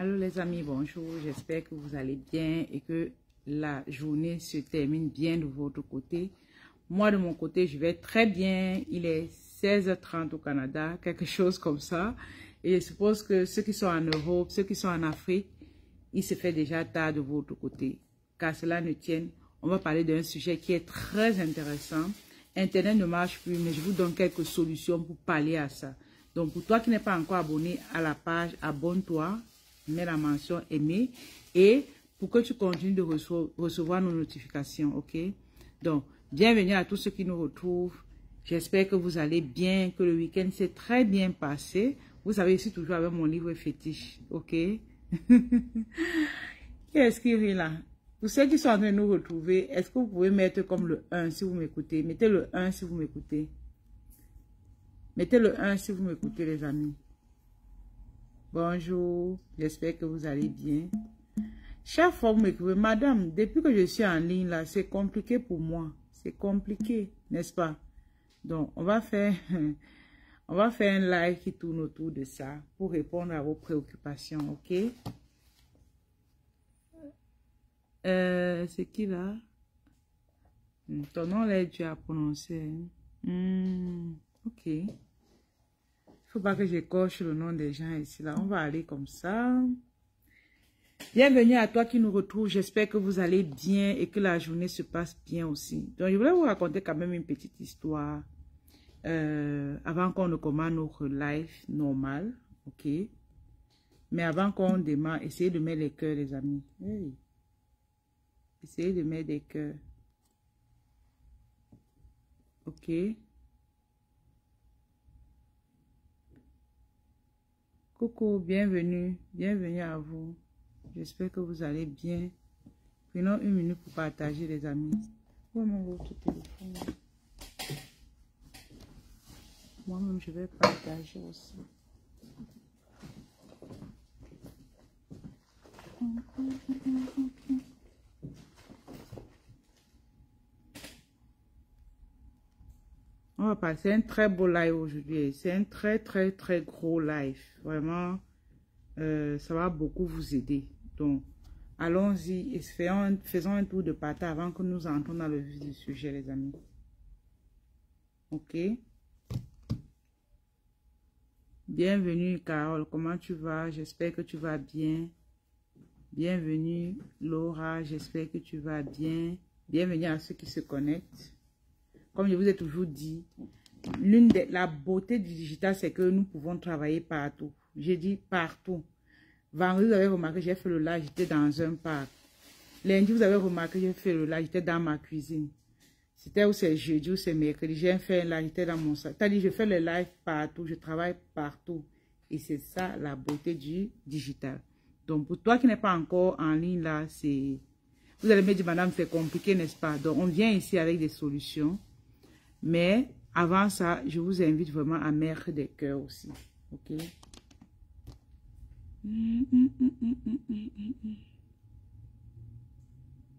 Allô les amis, bonjour, j'espère que vous allez bien et que la journée se termine bien de votre côté. Moi de mon côté, je vais très bien, il est 16h30 au Canada, quelque chose comme ça. Et je suppose que ceux qui sont en Europe, ceux qui sont en Afrique, il se fait déjà tard de votre côté. Car cela ne tienne, on va parler d'un sujet qui est très intéressant. Internet ne marche plus, mais je vous donne quelques solutions pour pallier à ça. Donc pour toi qui n'es pas encore abonné à la page, abonne-toi. Mets la mention aimer et pour que tu continues de recevoir nos notifications, ok? Donc, bienvenue à tous ceux qui nous retrouvent. J'espère que vous allez bien, que le week-end s'est très bien passé. Vous savez, je suis toujours avec mon livre fétiche, ok? Qui est-ce qui rit là? Pour ceux qui sont en train de nous retrouver, est-ce que vous pouvez mettre comme le 1 si vous m'écoutez? Mettez le 1 si vous m'écoutez. Mettez le 1 si vous m'écoutez, les amis. Bonjour, j'espère que vous allez bien. Chaque fois que vous m'écrivez, madame, depuis que je suis en ligne là, c'est compliqué pour moi. C'est compliqué, n'est-ce pas? Donc, on va faire un live qui tourne autour de ça pour répondre à vos préoccupations, ok? C'est qui là? Ton nom là, tu as prononcé. Ok. Faut pas que j'écorche le nom des gens ici là. On va aller comme ça. Bienvenue à toi qui nous retrouve. J'espère que vous allez bien et que la journée se passe bien aussi. Donc je voulais vous raconter quand même une petite histoire avant qu'on ne commence notre live normal, ok? Mais avant qu'on démarre, essayez de mettre les cœurs, les amis. Hey. Essayez de mettre des cœurs, ok? Coucou, bienvenue à vous. J'espère que vous allez bien. Prenons une minute pour partager, les amis. Moi-même, votre téléphone. Moi-même, je vais partager aussi. On va passer un très beau live aujourd'hui. C'est un très gros live. Vraiment, ça va beaucoup vous aider. Donc, allons-y et faisons un tour de partage avant que nous entrons dans le vif du sujet, les amis. Ok? Bienvenue, Carole. Comment tu vas? J'espère que tu vas bien. Bienvenue, Laura. J'espère que tu vas bien. Bienvenue à ceux qui se connectent. Comme je vous ai toujours dit, la beauté du digital, c'est que nous pouvons travailler partout. J'ai dit partout. Vendredi, vous avez remarqué, j'ai fait le live, j'étais dans un parc. Lundi, vous avez remarqué, j'ai fait le live, j'étais dans ma cuisine. C'était où c'est jeudi ou c'est mercredi, j'ai fait un live, j'étais dans mon salon. C'est-à-dire, je fais le live partout, je travaille partout. Et c'est ça, la beauté du digital. Donc, pour toi qui n'es pas encore en ligne, là, c'est... Vous allez me dire, madame, c'est compliqué, n'est-ce pas? Donc, on vient ici avec des solutions. Mais avant ça, je vous invite vraiment à mettre des cœurs aussi. Ok?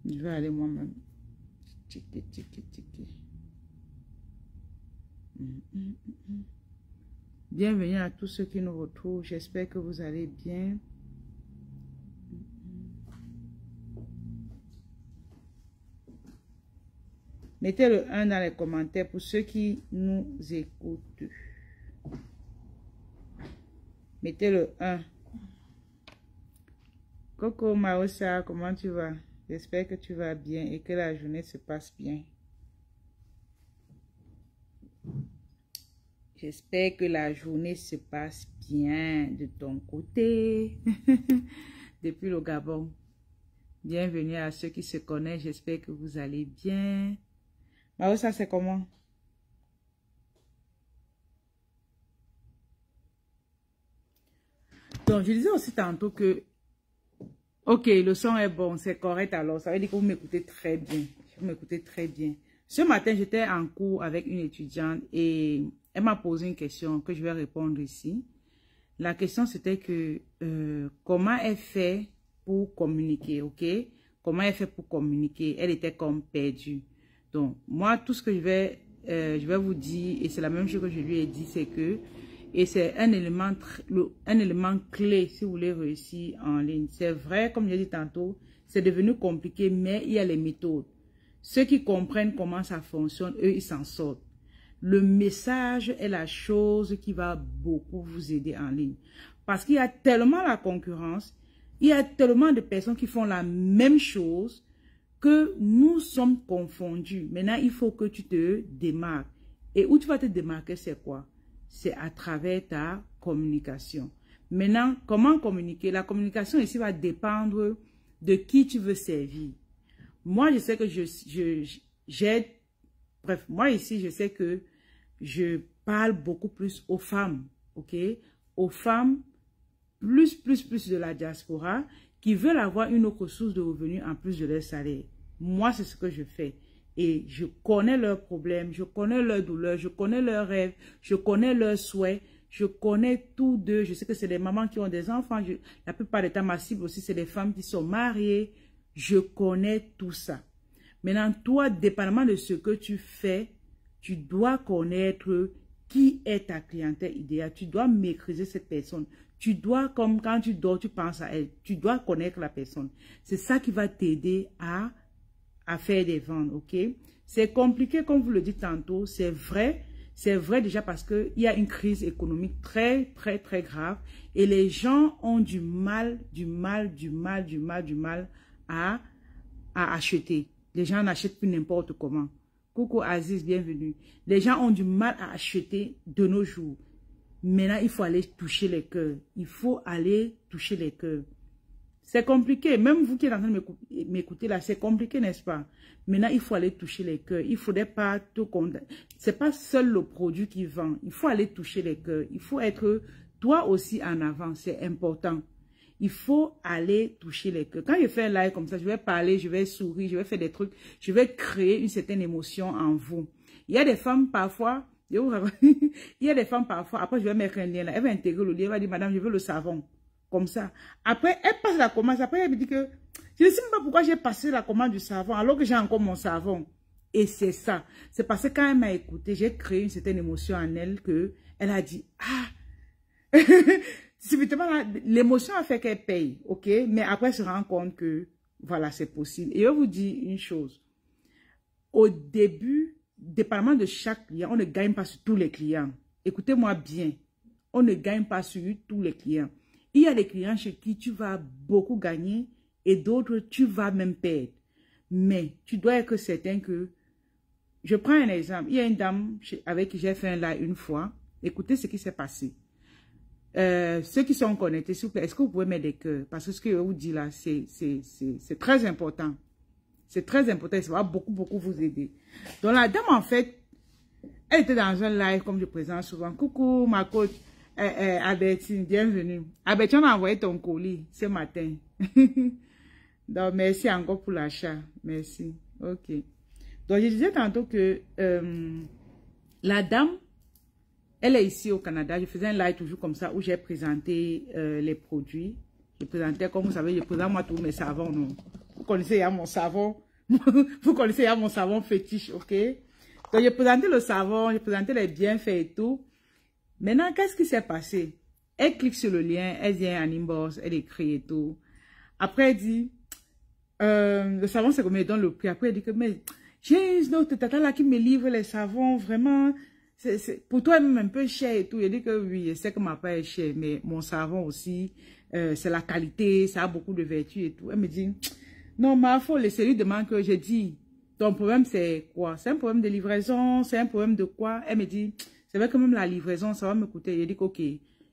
Je vais aller moi-même. Bienvenue à tous ceux qui nous retrouvent. J'espère que vous allez bien. Mettez le 1 dans les commentaires pour ceux qui nous écoutent. Mettez le 1. Coco Maosa, comment tu vas? J'espère que tu vas bien et que la journée se passe bien. J'espère que la journée se passe bien de ton côté. Depuis le Gabon. Bienvenue à ceux qui se connaissent. J'espère que vous allez bien. Maosa, c'est comment? Donc, je disais aussi tantôt que, ok, le son est bon, c'est correct alors. Ça veut dire que vous m'écoutez très bien. Vous m'écoutez très bien. Ce matin, j'étais en cours avec une étudiante et elle m'a posé une question que je vais répondre ici. La question, c'était que, comment elle fait pour communiquer, ok? Comment elle fait pour communiquer? Elle était comme perdue. Donc, moi, tout ce que je vais vous dire, et c'est la même chose que je lui ai dit, c'est que Et c'est un élément clé si vous voulez réussir en ligne. C'est vrai, comme j'ai dit tantôt, c'est devenu compliqué, mais il y a les méthodes. Ceux qui comprennent comment ça fonctionne, eux, ils s'en sortent. Le message est la chose qui va beaucoup vous aider en ligne. Parce qu'il y a tellement la concurrence, il y a tellement de personnes qui font la même chose que nous sommes confondus. Maintenant, il faut que tu te démarques. Et où tu vas te démarquer, c'est quoi? C'est à travers ta communication. Maintenant, comment communiquer? La communication ici va dépendre de qui tu veux servir. Moi, je sais que j'aide. Bref, moi ici, je sais que je parle beaucoup plus aux femmes, ok? Aux femmes, plus de la diaspora, qui veulent avoir une autre source de revenus en plus de leur salaire. Moi, c'est ce que je fais. Et je connais leurs problèmes, je connais leurs douleurs, je connais leurs rêves, je connais leurs souhaits, je connais tout d'eux. Je sais que c'est des mamans qui ont des enfants. La plupart des temps, ma cible aussi, c'est des femmes qui sont mariées. Je connais tout ça. Maintenant, toi, dépendamment de ce que tu fais, tu dois connaître qui est ta clientèle idéale. Tu dois maîtriser cette personne. Tu dois, comme quand tu dors, tu penses à elle. Tu dois connaître la personne. C'est ça qui va t'aider à faire des ventes, ok? C'est compliqué, comme vous le dites tantôt. C'est vrai déjà parce qu'il y a une crise économique très grave. Et les gens ont du mal à acheter. Les gens n'achètent plus n'importe comment. Coucou Aziz, bienvenue. Les gens ont du mal à acheter de nos jours. Maintenant, il faut aller toucher les cœurs. Il faut aller toucher les cœurs. C'est compliqué. Même vous qui êtes en train de m'écouter là, c'est compliqué, n'est-ce pas? Maintenant, il faut aller toucher les cœurs. Il ne faudrait pas tout condamner. Ce n'est pas seul le produit qui vend. Il faut aller toucher les cœurs. Il faut être toi aussi en avant. C'est important. Il faut aller toucher les cœurs. Quand je fais un live comme ça, je vais parler, je vais sourire, je vais faire des trucs, je vais créer une certaine émotion en vous. Il y a des femmes parfois, il y a des femmes parfois, après je vais mettre un lien là, elle va intégrer le lien, elle va dire, madame, je veux le savon. Comme ça. Après, elle passe la commande, après elle me dit que, je ne sais même pas pourquoi j'ai passé la commande du savon, alors que j'ai encore mon savon. Et c'est ça. C'est parce que quand elle m'a écouté, j'ai créé une certaine émotion en elle que elle a dit, ah, l'émotion a fait qu'elle paye, ok? Mais après, elle se rend compte que, voilà, c'est possible. Et je vais vous dire une chose. Au début, dépendamment de chaque client, on ne gagne pas sur tous les clients. Écoutez-moi bien. On ne gagne pas sur tous les clients. Il y a des clients chez qui tu vas beaucoup gagner et d'autres, tu vas même perdre. Mais tu dois être certain que... Je prends un exemple. Il y a une dame avec qui j'ai fait un live une fois. Écoutez ce qui s'est passé. Ceux qui sont connectés, s'il vous plaît, est-ce que vous pouvez mettre des cœurs? Parce que ce que je vous dis là, c'est très important. C'est très important et ça va beaucoup vous aider. Donc la dame, en fait, elle était dans un live comme je présente souvent. Coucou, ma coach, Albertine, bienvenue. Albertine, on a envoyé ton colis ce matin. Donc, merci encore pour l'achat. Merci. Ok. Donc, je disais tantôt que la dame, elle est ici au Canada. Je faisais un live toujours comme ça où j'ai présenté les produits. Je présentais, comme vous savez, je présente moi tous mes savons. Non? Vous connaissez, il y a mon savon. Vous connaissez, il y a mon savon fétiche, ok? Donc, j'ai présenté le savon, j'ai présenté les bienfaits et tout. Maintenant, qu'est-ce qui s'est passé? Elle clique sur le lien, elle vient en inbox, elle écrit et tout. Après, elle dit, le savon, c'est comme elle donne le prix. Après, elle dit que, mais j'ai une autre tata là qui me livre les savons, vraiment, c'est pour toi même un peu cher et tout. Elle dit que oui, je sais que ma part est cher, mais mon savon aussi, c'est la qualité, ça a beaucoup de vertus et tout. Elle me dit, non, ma folle, c'est lui demande que j'ai dit, ton problème c'est quoi? C'est un problème de livraison, c'est un problème de quoi? Elle me dit, c'est vrai que même la livraison, ça va me coûter. Je dis ok,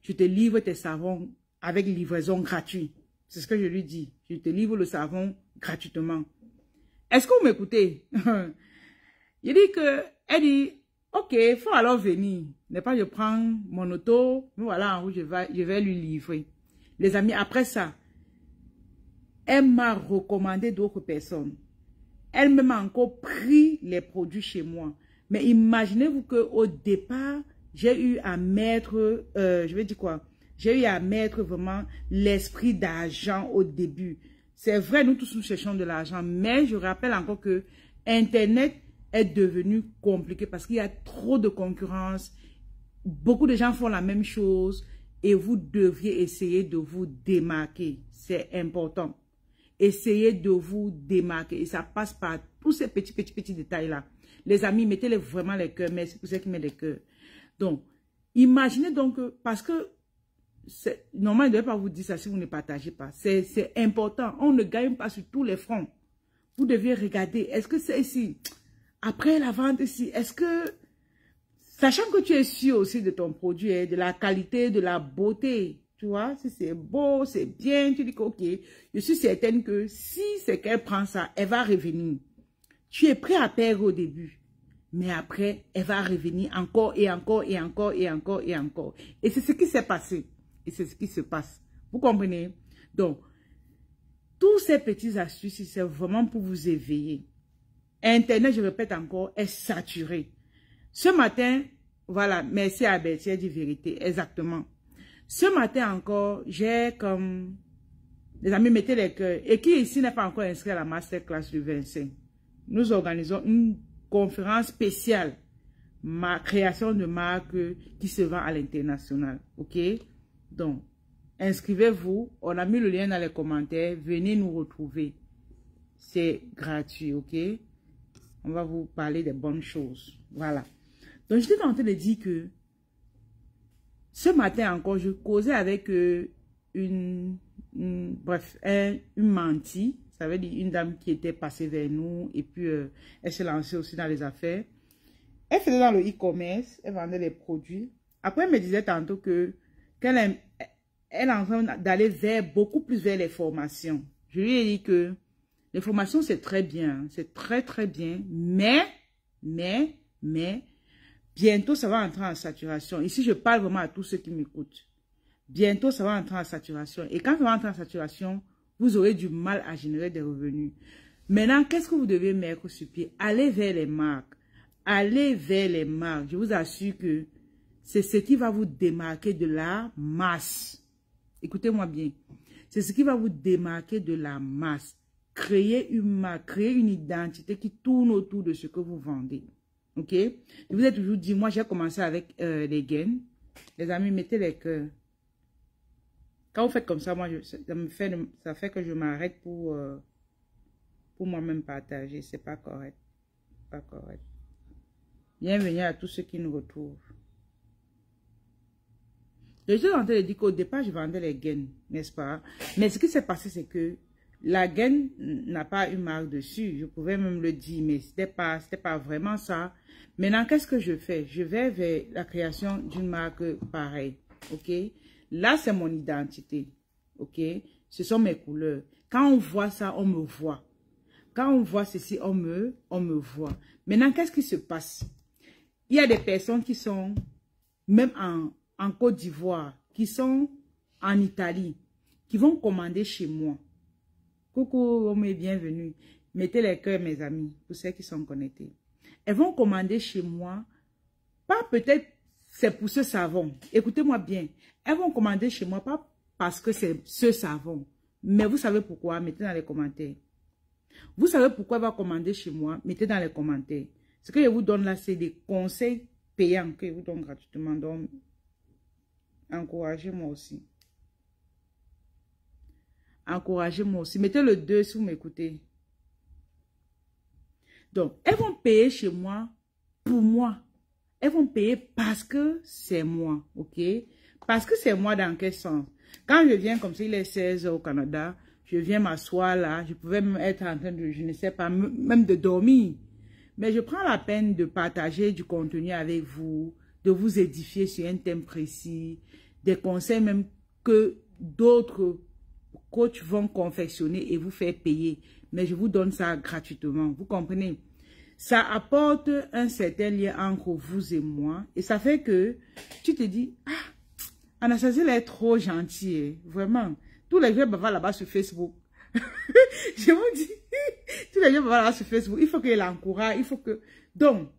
je te livre tes savons avec livraison gratuite. C'est ce que je lui dis. Je te livre le savon gratuitement. Est-ce que vous m'écoutez? Je dis que, elle dit, ok, il faut alors venir. N'est pas je prends mon auto, voilà, en route, je vais lui livrer. Les amis, après ça, elle m'a recommandé d'autres personnes. Elle m'a encore pris les produits chez moi. Mais imaginez-vous qu'au départ, j'ai eu à mettre, je vais dire quoi? J'ai eu à mettre vraiment l'esprit d'argent au début. C'est vrai, nous tous nous cherchons de l'argent, mais je rappelle encore que Internet est devenu compliqué parce qu'il y a trop de concurrence. beaucoup de gens font la même chose et vous devriez essayer de vous démarquer. C'est important. Essayez de vous démarquer et ça passe par tous ces petits détails-là. Les amis, mettez-les vraiment les cœurs, merci pour ceux qui mettent les cœurs. Donc, imaginez donc, parce que normalement, je ne devais pas vous dire ça si vous ne partagez pas. C'est important. On ne gagne pas sur tous les fronts. Vous devez regarder. Est-ce que c'est ici? Après la vente ici, est-ce que... Sachant que tu es sûr aussi de ton produit, de la qualité, de la beauté, tu vois, si c'est beau, c'est bien, tu dis que ok, je suis certaine que si c'est qu'elle prend ça, elle va revenir. Tu es prêt à perdre au début, mais après, elle va revenir encore et encore et encore et encore et encore. Et c'est ce qui s'est passé. Et c'est ce qui se passe. Vous comprenez? Donc, tous ces petites astuces, c'est vraiment pour vous éveiller. Internet, je répète encore, est saturé. Ce matin, voilà, merci à Betty, elle dit vérité, exactement. Ce matin encore, j'ai comme, les amis, mettez les cœurs. Et qui ici n'est pas encore inscrit à la masterclass du 25? Nous organisons une conférence spéciale, création de marque qui se vend à l'international, ok? Donc, inscrivez-vous, on a mis le lien dans les commentaires, venez nous retrouver. C'est gratuit, ok? On va vous parler des bonnes choses, voilà. Donc, j'étais en train de dire que ce matin encore, je causais avec une mentie. Ça veut dire une dame qui était passée vers nous et puis elle s'est lancée aussi dans les affaires. Elle faisait dans le e-commerce, elle vendait des produits. Après, elle me disait tantôt qu'elle est en train d'aller beaucoup plus vers les formations. Je lui ai dit que les formations, c'est très bien, c'est très bien, mais, bientôt, ça va entrer en saturation. Ici, je parle vraiment à tous ceux qui m'écoutent. Bientôt, ça va entrer en saturation. Et quand ça va entrer en saturation, vous aurez du mal à générer des revenus. Maintenant, qu'est-ce que vous devez mettre sur pied? Allez vers les marques. Allez vers les marques. Je vous assure que c'est ce qui va vous démarquer de la masse. Écoutez-moi bien. C'est ce qui va vous démarquer de la masse. Créer une marque, créer une identité qui tourne autour de ce que vous vendez. Ok? Je vous ai toujours dit, moi j'ai commencé avec les gains. Les amis, mettez les cœurs. Quand vous faites comme ça, moi, ça fait que je m'arrête pour moi-même partager. C'est pas correct. Pas correct. Bienvenue à tous ceux qui nous retrouvent. Je suis en train de dire qu'au départ, je vendais les gains, n'est-ce pas? Mais ce qui s'est passé, c'est que la gaine n'a pas une marque dessus. Je pouvais même le dire, mais c'était pas vraiment ça. Maintenant, qu'est-ce que je fais? Je vais vers la création d'une marque pareille. Ok? Là, c'est mon identité. Ok? Ce sont mes couleurs. Quand on voit ça, on me voit. Quand on voit ceci, on me voit. Maintenant, qu'est-ce qui se passe? Il y a des personnes qui sont, même en Côte d'Ivoire, qui sont en Italie, qui vont commander chez moi. Coucou, bienvenue. Mettez les cœurs, mes amis, pour ceux qui sont connectés. Elles vont commander chez moi, pas peut-être c'est pour ce savon. Écoutez-moi bien. Elles vont commander chez moi, pas parce que c'est ce savon. Mais vous savez pourquoi? Mettez dans les commentaires. Vous savez pourquoi elle va commander chez moi? Mettez dans les commentaires. Ce que je vous donne là, c'est des conseils payants que je vous donne gratuitement. Donc, encouragez-moi aussi. Encouragez-moi aussi. Mettez le 2 si vous m'écoutez. Donc, elles vont payer chez moi pour moi. Elles vont payer parce que c'est moi, ok? Parce que c'est moi dans quel sens? Quand je viens comme s'il est 16 heures au Canada, je viens m'asseoir là, je pouvais même être en train de, je ne sais pas, même de dormir. Mais je prends la peine de partager du contenu avec vous, de vous édifier sur un thème précis, des conseils même que d'autres coachs vont confectionner et vous faire payer. Mais je vous donne ça gratuitement, vous comprenez? Ça apporte un certain lien entre vous et moi. Et ça fait que tu te dis, ah, Anastasie, elle est trop gentille, vraiment. Tous les vieux bavards là-bas sur Facebook. Je vous dis, tous les vieux bavards là-bas sur Facebook, il faut qu'il l'encourage, il faut que... Donc,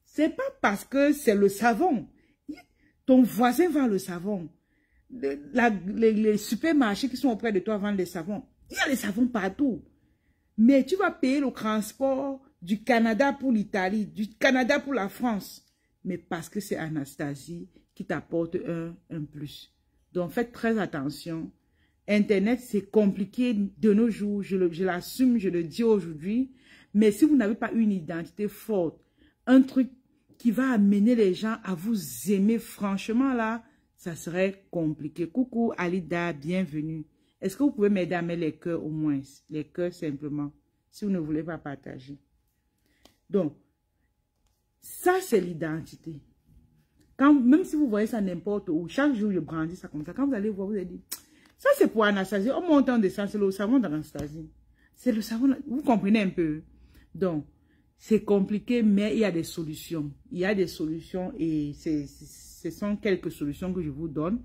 c'est pas parce que c'est le savon. Ton voisin vend le savon. Les supermarchés qui sont auprès de toi vendent des savons. Il y a les savons partout. Mais tu vas payer le transport du Canada pour l'Italie, du Canada pour la France. Mais parce que c'est Anastasie qui t'apporte un plus. Donc, faites très attention. Internet, c'est compliqué de nos jours. Je l'assume, je le dis aujourd'hui. Mais si vous n'avez pas une identité forte, un truc qui va amener les gens à vous aimer, franchement, là, ça serait compliqué. Coucou, Alida, bienvenue. Est-ce que vous pouvez m'aider à mettre les cœurs au moins? Les cœurs simplement, si vous ne voulez pas partager. Donc, ça, c'est l'identité. Même si vous voyez ça n'importe où, chaque jour, je brandis ça comme ça. Quand vous allez voir, vous allez dire, ça, c'est pour Anastasie. On monte en descend, c'est le savon d'Anastasie. C'est le savon, vous comprenez un peu. Donc, c'est compliqué, mais il y a des solutions. Il y a des solutions et ce sont quelques solutions que je vous donne.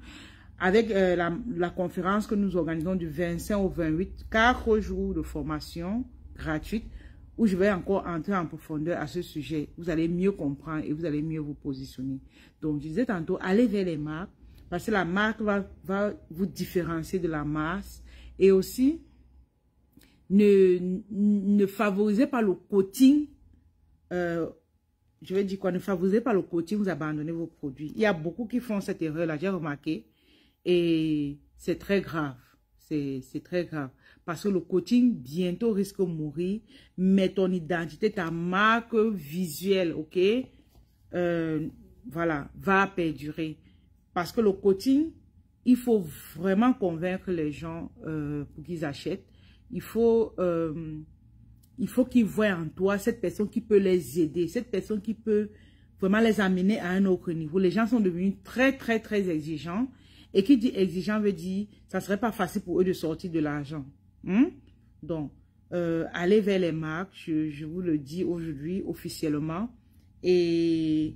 Avec la conférence que nous organisons du 25 au 28, 4 jours de formation gratuite, où je vais encore entrer en profondeur à ce sujet. Vous allez mieux comprendre et vous allez mieux vous positionner. Donc, je disais tantôt, allez vers les marques, parce que la marque va vous différencier de la masse. Et aussi, ne favorisez pas le coaching. Je vais dire quoi, ne favorisez pas le coaching, vous abandonnez vos produits. Il y a beaucoup qui font cette erreur-là, j'ai remarqué. Et c'est très grave. C'est très grave. Parce que le coaching, bientôt, risque de mourir. Mais ton identité, ta marque visuelle, ok? Voilà, va perdurer. Parce que le coaching, il faut vraiment convaincre les gens pour qu'ils achètent. Il faut qu'ils voient en toi cette personne qui peut les aider. Cette personne qui peut vraiment les amener à un autre niveau. Les gens sont devenus très, très, très exigeants. Et qui dit exigeant veut dire, ça ne serait pas facile pour eux de sortir de l'argent. Donc, allez vers les marques, je vous le dis aujourd'hui officiellement. Et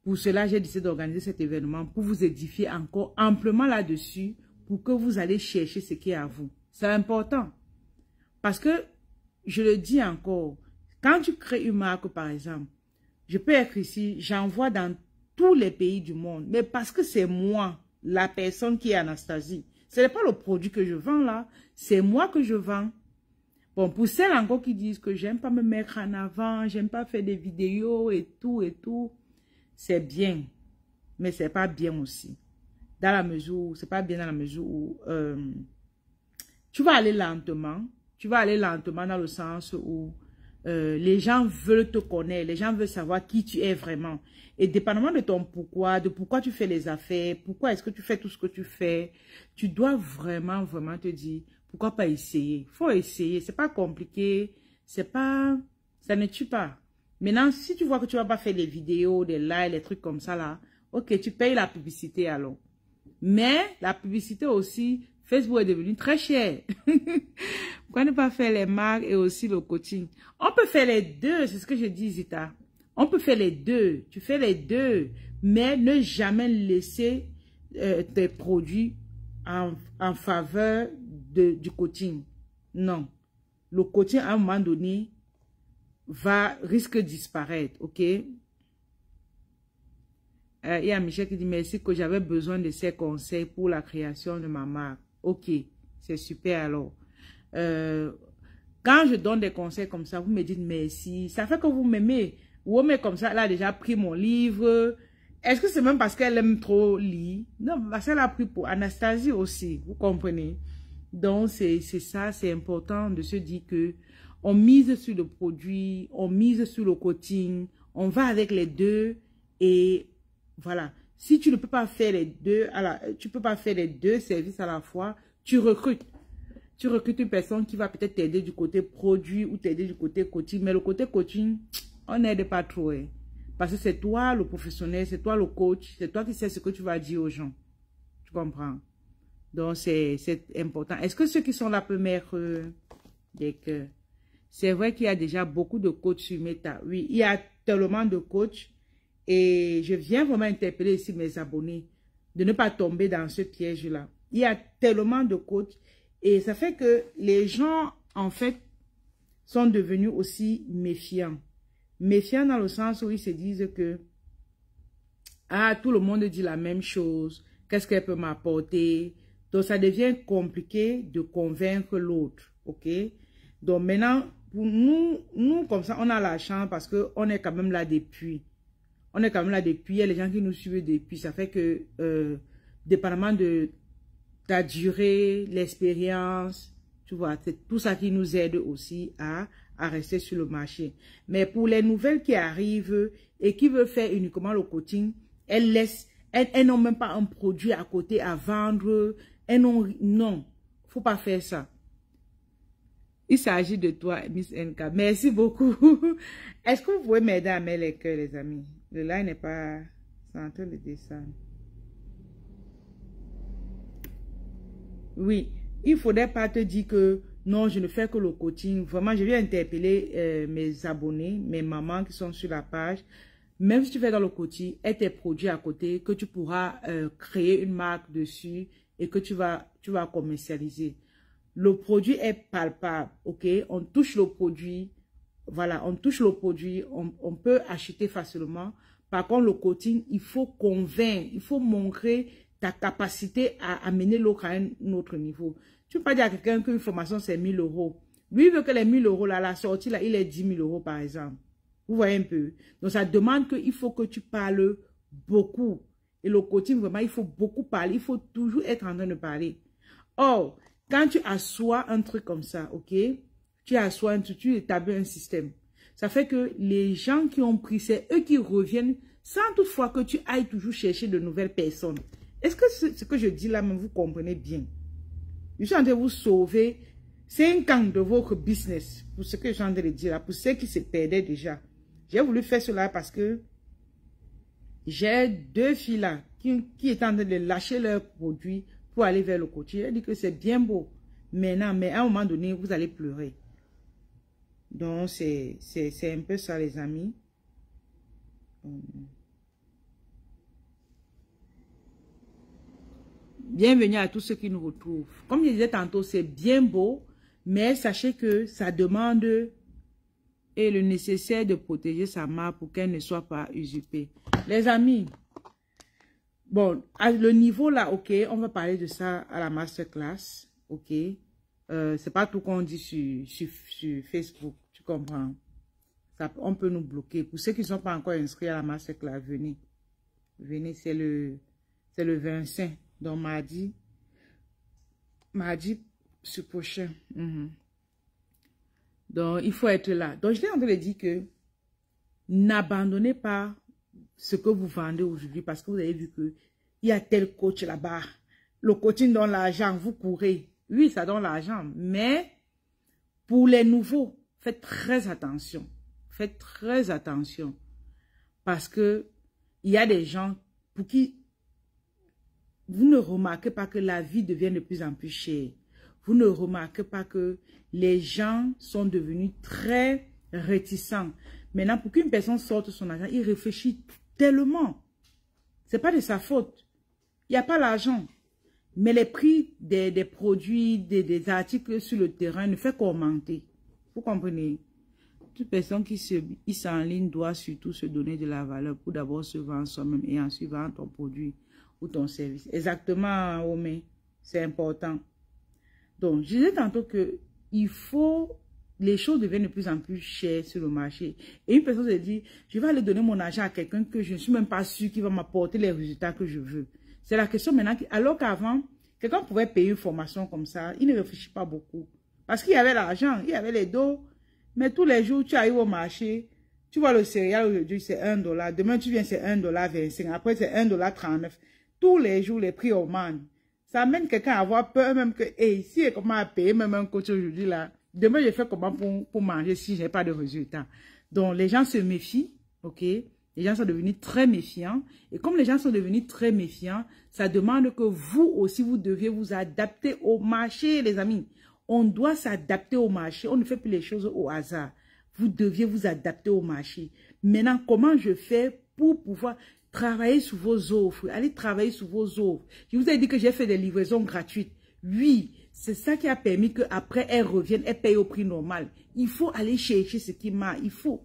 pour cela, j'ai décidé d'organiser cet événement pour vous édifier encore amplement là-dessus, pour que vous allez chercher ce qui est à vous. C'est important. Parce que, je le dis encore, quand tu crées une marque, par exemple, je peux être ici, j'envoie dans tous les pays du monde, mais parce que c'est moi, la personne qui est Anastasie. Ce n'est pas le produit que je vends là, c'est moi que je vends. Bon, pour celles encore qui disent que j'aime pas me mettre en avant, j'aime pas faire des vidéos et tout, c'est bien, mais c'est pas bien aussi. Dans la mesure, c'est pas bien dans la mesure où tu vas aller lentement dans le sens où les gens veulent te connaître, les gens veulent savoir qui tu es vraiment. Et dépendamment de ton pourquoi, de pourquoi tu fais les affaires, pourquoi est-ce que tu fais tout ce que tu fais, tu dois vraiment, vraiment te dire, pourquoi pas essayer? Faut essayer, c'est pas compliqué, ça ne tue pas. Maintenant, si tu vois que tu vas pas faire des vidéos, des lives, des trucs comme ça là, ok, tu payes la publicité alors. Mais la publicité aussi, Facebook est devenu très cher. Pourquoi ne pas faire les marques et aussi le coaching? On peut faire les deux, c'est ce que je dis, Zita. On peut faire les deux. Tu fais les deux, mais ne jamais laisser tes produits en faveur du coaching. Non. Le coaching, à un moment donné, risque de disparaître, ok? Il y a Michel qui dit merci que j'avais besoin de ces conseils pour la création de ma marque. Ok, c'est super alors. Quand je donne des conseils comme ça, vous me dites merci. Ça fait que vous m'aimez. Ou mais comme ça, elle a déjà pris mon livre. Est-ce que c'est même parce qu'elle aime trop lire? Non, parce qu'elle a pris pour Anastasie aussi. Vous comprenez? Donc, c'est ça, c'est important de se dire que on mise sur le produit, on mise sur le coaching, on va avec les deux et voilà. Si tu ne peux pas faire les deux, tu peux pas faire les deux services à la fois, tu recrutes. Tu recrutes une personne qui va peut-être t'aider du côté produit ou t'aider du côté coaching. Mais le côté coaching, on n'aide pas trop. Hein. Parce que c'est toi le professionnel, c'est toi le coach, c'est toi qui sais ce que tu vas dire aux gens. Tu comprends? Donc, c'est important. Est-ce que ceux qui sont là peuvent mettre des cœurs? C'est vrai qu'il y a déjà beaucoup de coachs sur Meta. Oui, il y a tellement de coachs. Et je viens vraiment interpeller ici mes abonnés de ne pas tomber dans ce piège-là. Il y a tellement de coachs. Et ça fait que les gens, en fait, sont devenus aussi méfiants. Méfiants dans le sens où ils se disent que tout le monde dit la même chose. Qu'est-ce qu'elle peut m'apporter? Donc, ça devient compliqué de convaincre l'autre. OK? Donc, maintenant, pour nous, comme ça, on a la chance parce qu'on est quand même là depuis. On est quand même là depuis, il y a les gens qui nous suivent depuis. Ça fait que, dépendamment de ta durée, l'expérience, tu vois, c'est tout ça qui nous aide aussi à rester sur le marché. Mais pour les nouvelles qui arrivent et qui veulent faire uniquement le coaching, elles n'ont même pas un produit à côté à vendre. Non, faut pas faire ça. Il s'agit de toi, Miss NK. Merci beaucoup. Est-ce que vous pouvez m'aider à mettre les cœurs, les amis? Le live n'est pas... C'est en train de descendre. Oui, il ne faudrait pas te dire que non, je ne fais que le coaching. Vraiment, je vais interpeller mes abonnés, mes mamans qui sont sur la page. Même si tu fais dans le coaching, aie tes produits à côté, que tu pourras créer une marque dessus et que tu vas commercialiser. Le produit est palpable, ok? On touche le produit, voilà, on touche le produit, on peut acheter facilement. Par contre, le coaching, il faut convaincre, il faut montrer ta capacité à amener l'autre à un autre niveau. Tu ne peux pas dire à quelqu'un qu'une formation, c'est 1000 euros. Lui, il veut que les 1000 euros, là, la sortie, là, il est 10 000 euros, par exemple. Vous voyez un peu? Donc, ça demande qu'il faut que tu parles beaucoup. Et le coaching, vraiment, il faut beaucoup parler. Il faut toujours être en train de parler. Or, quand tu assois un truc comme ça, ok? Tu assois un truc, tu établis un système. Ça fait que les gens qui ont pris, c'est eux qui reviennent sans toutefois que tu ailles toujours chercher de nouvelles personnes. Est-ce que ce que je dis là, même vous comprenez bien? Je suis en train de vous sauver 5 ans de votre business. Pour ce que je suis en train de dire là, pour ceux qui se perdaient déjà. J'ai voulu faire cela parce que j'ai 2 filles là qui étaient en train de lâcher leurs produits pour aller vers le coaching. Elle dit que c'est bien beau. Maintenant, mais à un moment donné, vous allez pleurer. Donc, c'est un peu ça, les amis. Bienvenue à tous ceux qui nous retrouvent. Comme je disais tantôt, c'est bien beau, mais sachez que ça demande et le nécessaire de protéger sa marque pour qu'elle ne soit pas usurpée. Les amis, bon, à le niveau là, ok, on va parler de ça à la masterclass, ok. C'est pas tout qu'on dit sur Facebook, tu comprends. Ça, on peut nous bloquer. Pour ceux qui ne sont pas encore inscrits à la masterclass, venez. Venez, c'est le 25. Donc, mardi ce prochain. Donc, il faut être là. Donc, je t'ai en train de dire que n'abandonnez pas ce que vous vendez aujourd'hui parce que vous avez vu qu'il y a tel coach là-bas. Le coaching donne l'argent, vous courez. Oui, ça donne l'argent, mais pour les nouveaux, faites très attention. Faites très attention parce que il y a des gens pour qui vous ne remarquez pas que la vie devient de plus en plus chère. Vous ne remarquez pas que les gens sont devenus très réticents. Maintenant, pour qu'une personne sorte son argent, il réfléchit tellement. Ce n'est pas de sa faute. Il n'y a pas l'argent. Mais les prix des produits, des articles sur le terrain ne fait qu'augmenter. Vous comprenez? Toute personne qui se hisse en ligne doit surtout se donner de la valeur pour d'abord se vendre soi-même et ensuite vendre ton produit ou ton service. Exactement, Omé. C'est important. Donc, je disais tantôt que il faut... Les choses deviennent de plus en plus chères sur le marché. Et une personne se dit, je vais aller donner mon argent à quelqu'un que je ne suis même pas sûr qu'il va m'apporter les résultats que je veux. C'est la question maintenant. Alors qu'avant, quelqu'un pouvait payer une formation comme ça, il ne réfléchit pas beaucoup. Parce qu'il y avait l'argent, il y avait les dos. Mais tous les jours, tu arrives au marché, tu vois le céréal aujourd'hui, c'est $1. Demain, tu viens, c'est $1.25. Après, c'est $1.39. Tous les jours, les prix augmentent. Ça amène quelqu'un à avoir peur même que, hey, si et comment payer même un coach aujourd'hui là, demain je fais comment pour manger si je n'ai pas de résultats. Donc les gens se méfient, ok? Les gens sont devenus très méfiants. Et comme les gens sont devenus très méfiants, ça demande que vous aussi, vous deviez vous adapter au marché, les amis. On doit s'adapter au marché. On ne fait plus les choses au hasard. Vous deviez vous adapter au marché. Maintenant, comment je fais pour pouvoir travailler sur vos offres? Allez travailler sur vos offres. Je vous ai dit que j'ai fait des livraisons gratuites. Oui, c'est ça qui a permis qu'après, elles reviennent, elles payent au prix normal. Il faut aller chercher ce qui marche. Il faut.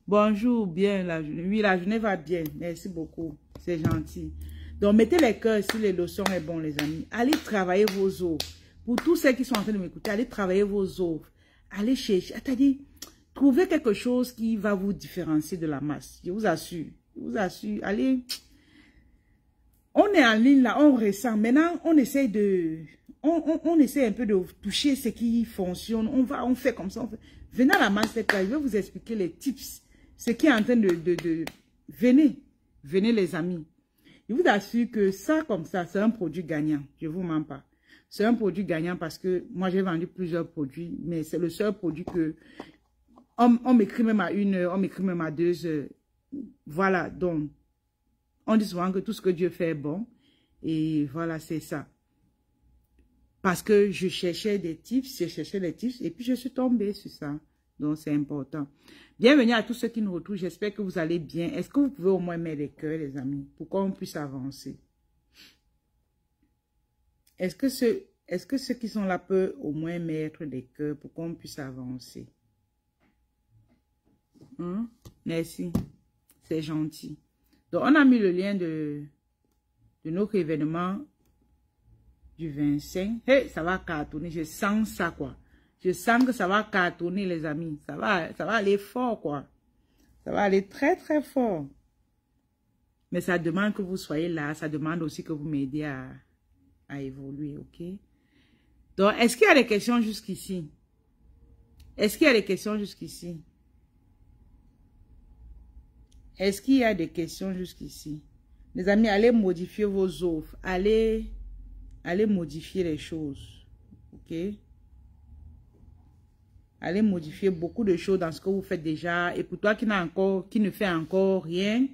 Bonjour, bien la journée. Oui, la journée va bien. Merci beaucoup. C'est gentil. Donc, mettez les cœurs si les leçons est bon, les amis. Allez travailler vos offres. Pour tous ceux qui sont en train de m'écouter, allez travailler vos offres. Allez chercher. C'est-à-dire, trouvez quelque chose qui va vous différencier de la masse. Je vous assure. Je vous assure, allez. On est en ligne là, on ressent. Maintenant, on essaie de... On essaie un peu de toucher ce qui fonctionne. On fait comme ça. Venez à la masterclass, je vais vous expliquer les tips. Ce qui est en train de... Venez les amis. Je vous assure que ça comme ça, c'est un produit gagnant. Je ne vous mens pas. C'est un produit gagnant parce que moi, j'ai vendu plusieurs produits, mais c'est le seul produit que on m'écrit même à 1 heure, on m'écrit même à 2 heures. Voilà, donc, on dit souvent que tout ce que Dieu fait est bon. Et voilà, c'est ça. Parce que je cherchais des tips, et puis je suis tombée sur ça. Donc, c'est important. Bienvenue à tous ceux qui nous retrouvent. J'espère que vous allez bien. Est-ce que vous pouvez au moins mettre les cœurs, les amis, pour qu'on puisse avancer? Est-ce que ceux qui sont là peuvent au moins mettre des cœurs pour qu'on puisse avancer? Hein? Merci. C'est gentil. Donc, on a mis le lien de notre événement du 25. Hey, ça va cartonner. Je sens ça, quoi. Je sens que ça va cartonner, les amis. Ça va aller fort, quoi. Ça va aller très, très fort. Mais ça demande que vous soyez là. Ça demande aussi que vous m'aidiez à évoluer, ok? Donc, est-ce qu'il y a des questions jusqu'ici? Est-ce qu'il y a des questions jusqu'ici? Est-ce qu'il y a des questions jusqu'ici? Les amis, allez modifier vos offres. Allez modifier les choses, ok? Allez modifier beaucoup de choses dans ce que vous faites déjà. Et pour toi qui ne fait encore rien,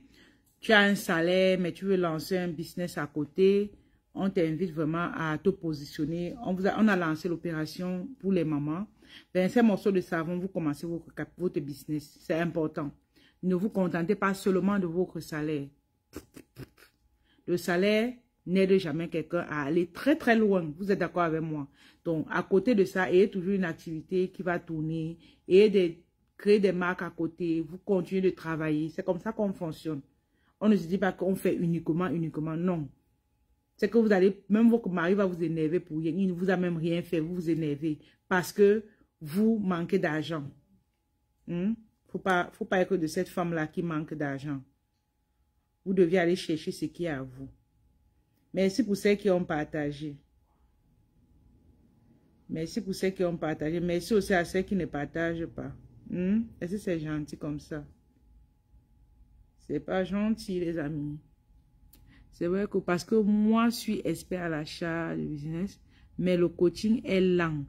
tu as un salaire, mais tu veux lancer un business à côté, on t'invite vraiment à te positionner. On a lancé l'opération pour les mamans. 25 morceaux de savon, vous commencez votre business. C'est important. Ne vous contentez pas seulement de votre salaire. Le salaire n'aide jamais quelqu'un à aller très très loin. Vous êtes d'accord avec moi? Donc, à côté de ça, ayez toujours une activité qui va tourner. Ayez de créer des marques à côté. Vous continuez de travailler. C'est comme ça qu'on fonctionne. On ne se dit pas qu'on fait uniquement. Non. C'est que vous allez, même votre mari va vous énerver pour rien. Il ne vous a même rien fait. Vous vous énervez parce que vous manquez d'argent. Faut pas être de cette femme-là qui manque d'argent. Vous devez aller chercher ce qui est à vous. Merci pour ceux qui ont partagé. Merci pour ceux qui ont partagé. Merci aussi à ceux qui ne partagent pas. Est-ce que c'est gentil comme ça? C'est pas gentil, les amis. C'est vrai que parce que moi, je suis expert à l'achat de business, mais le coaching est lent.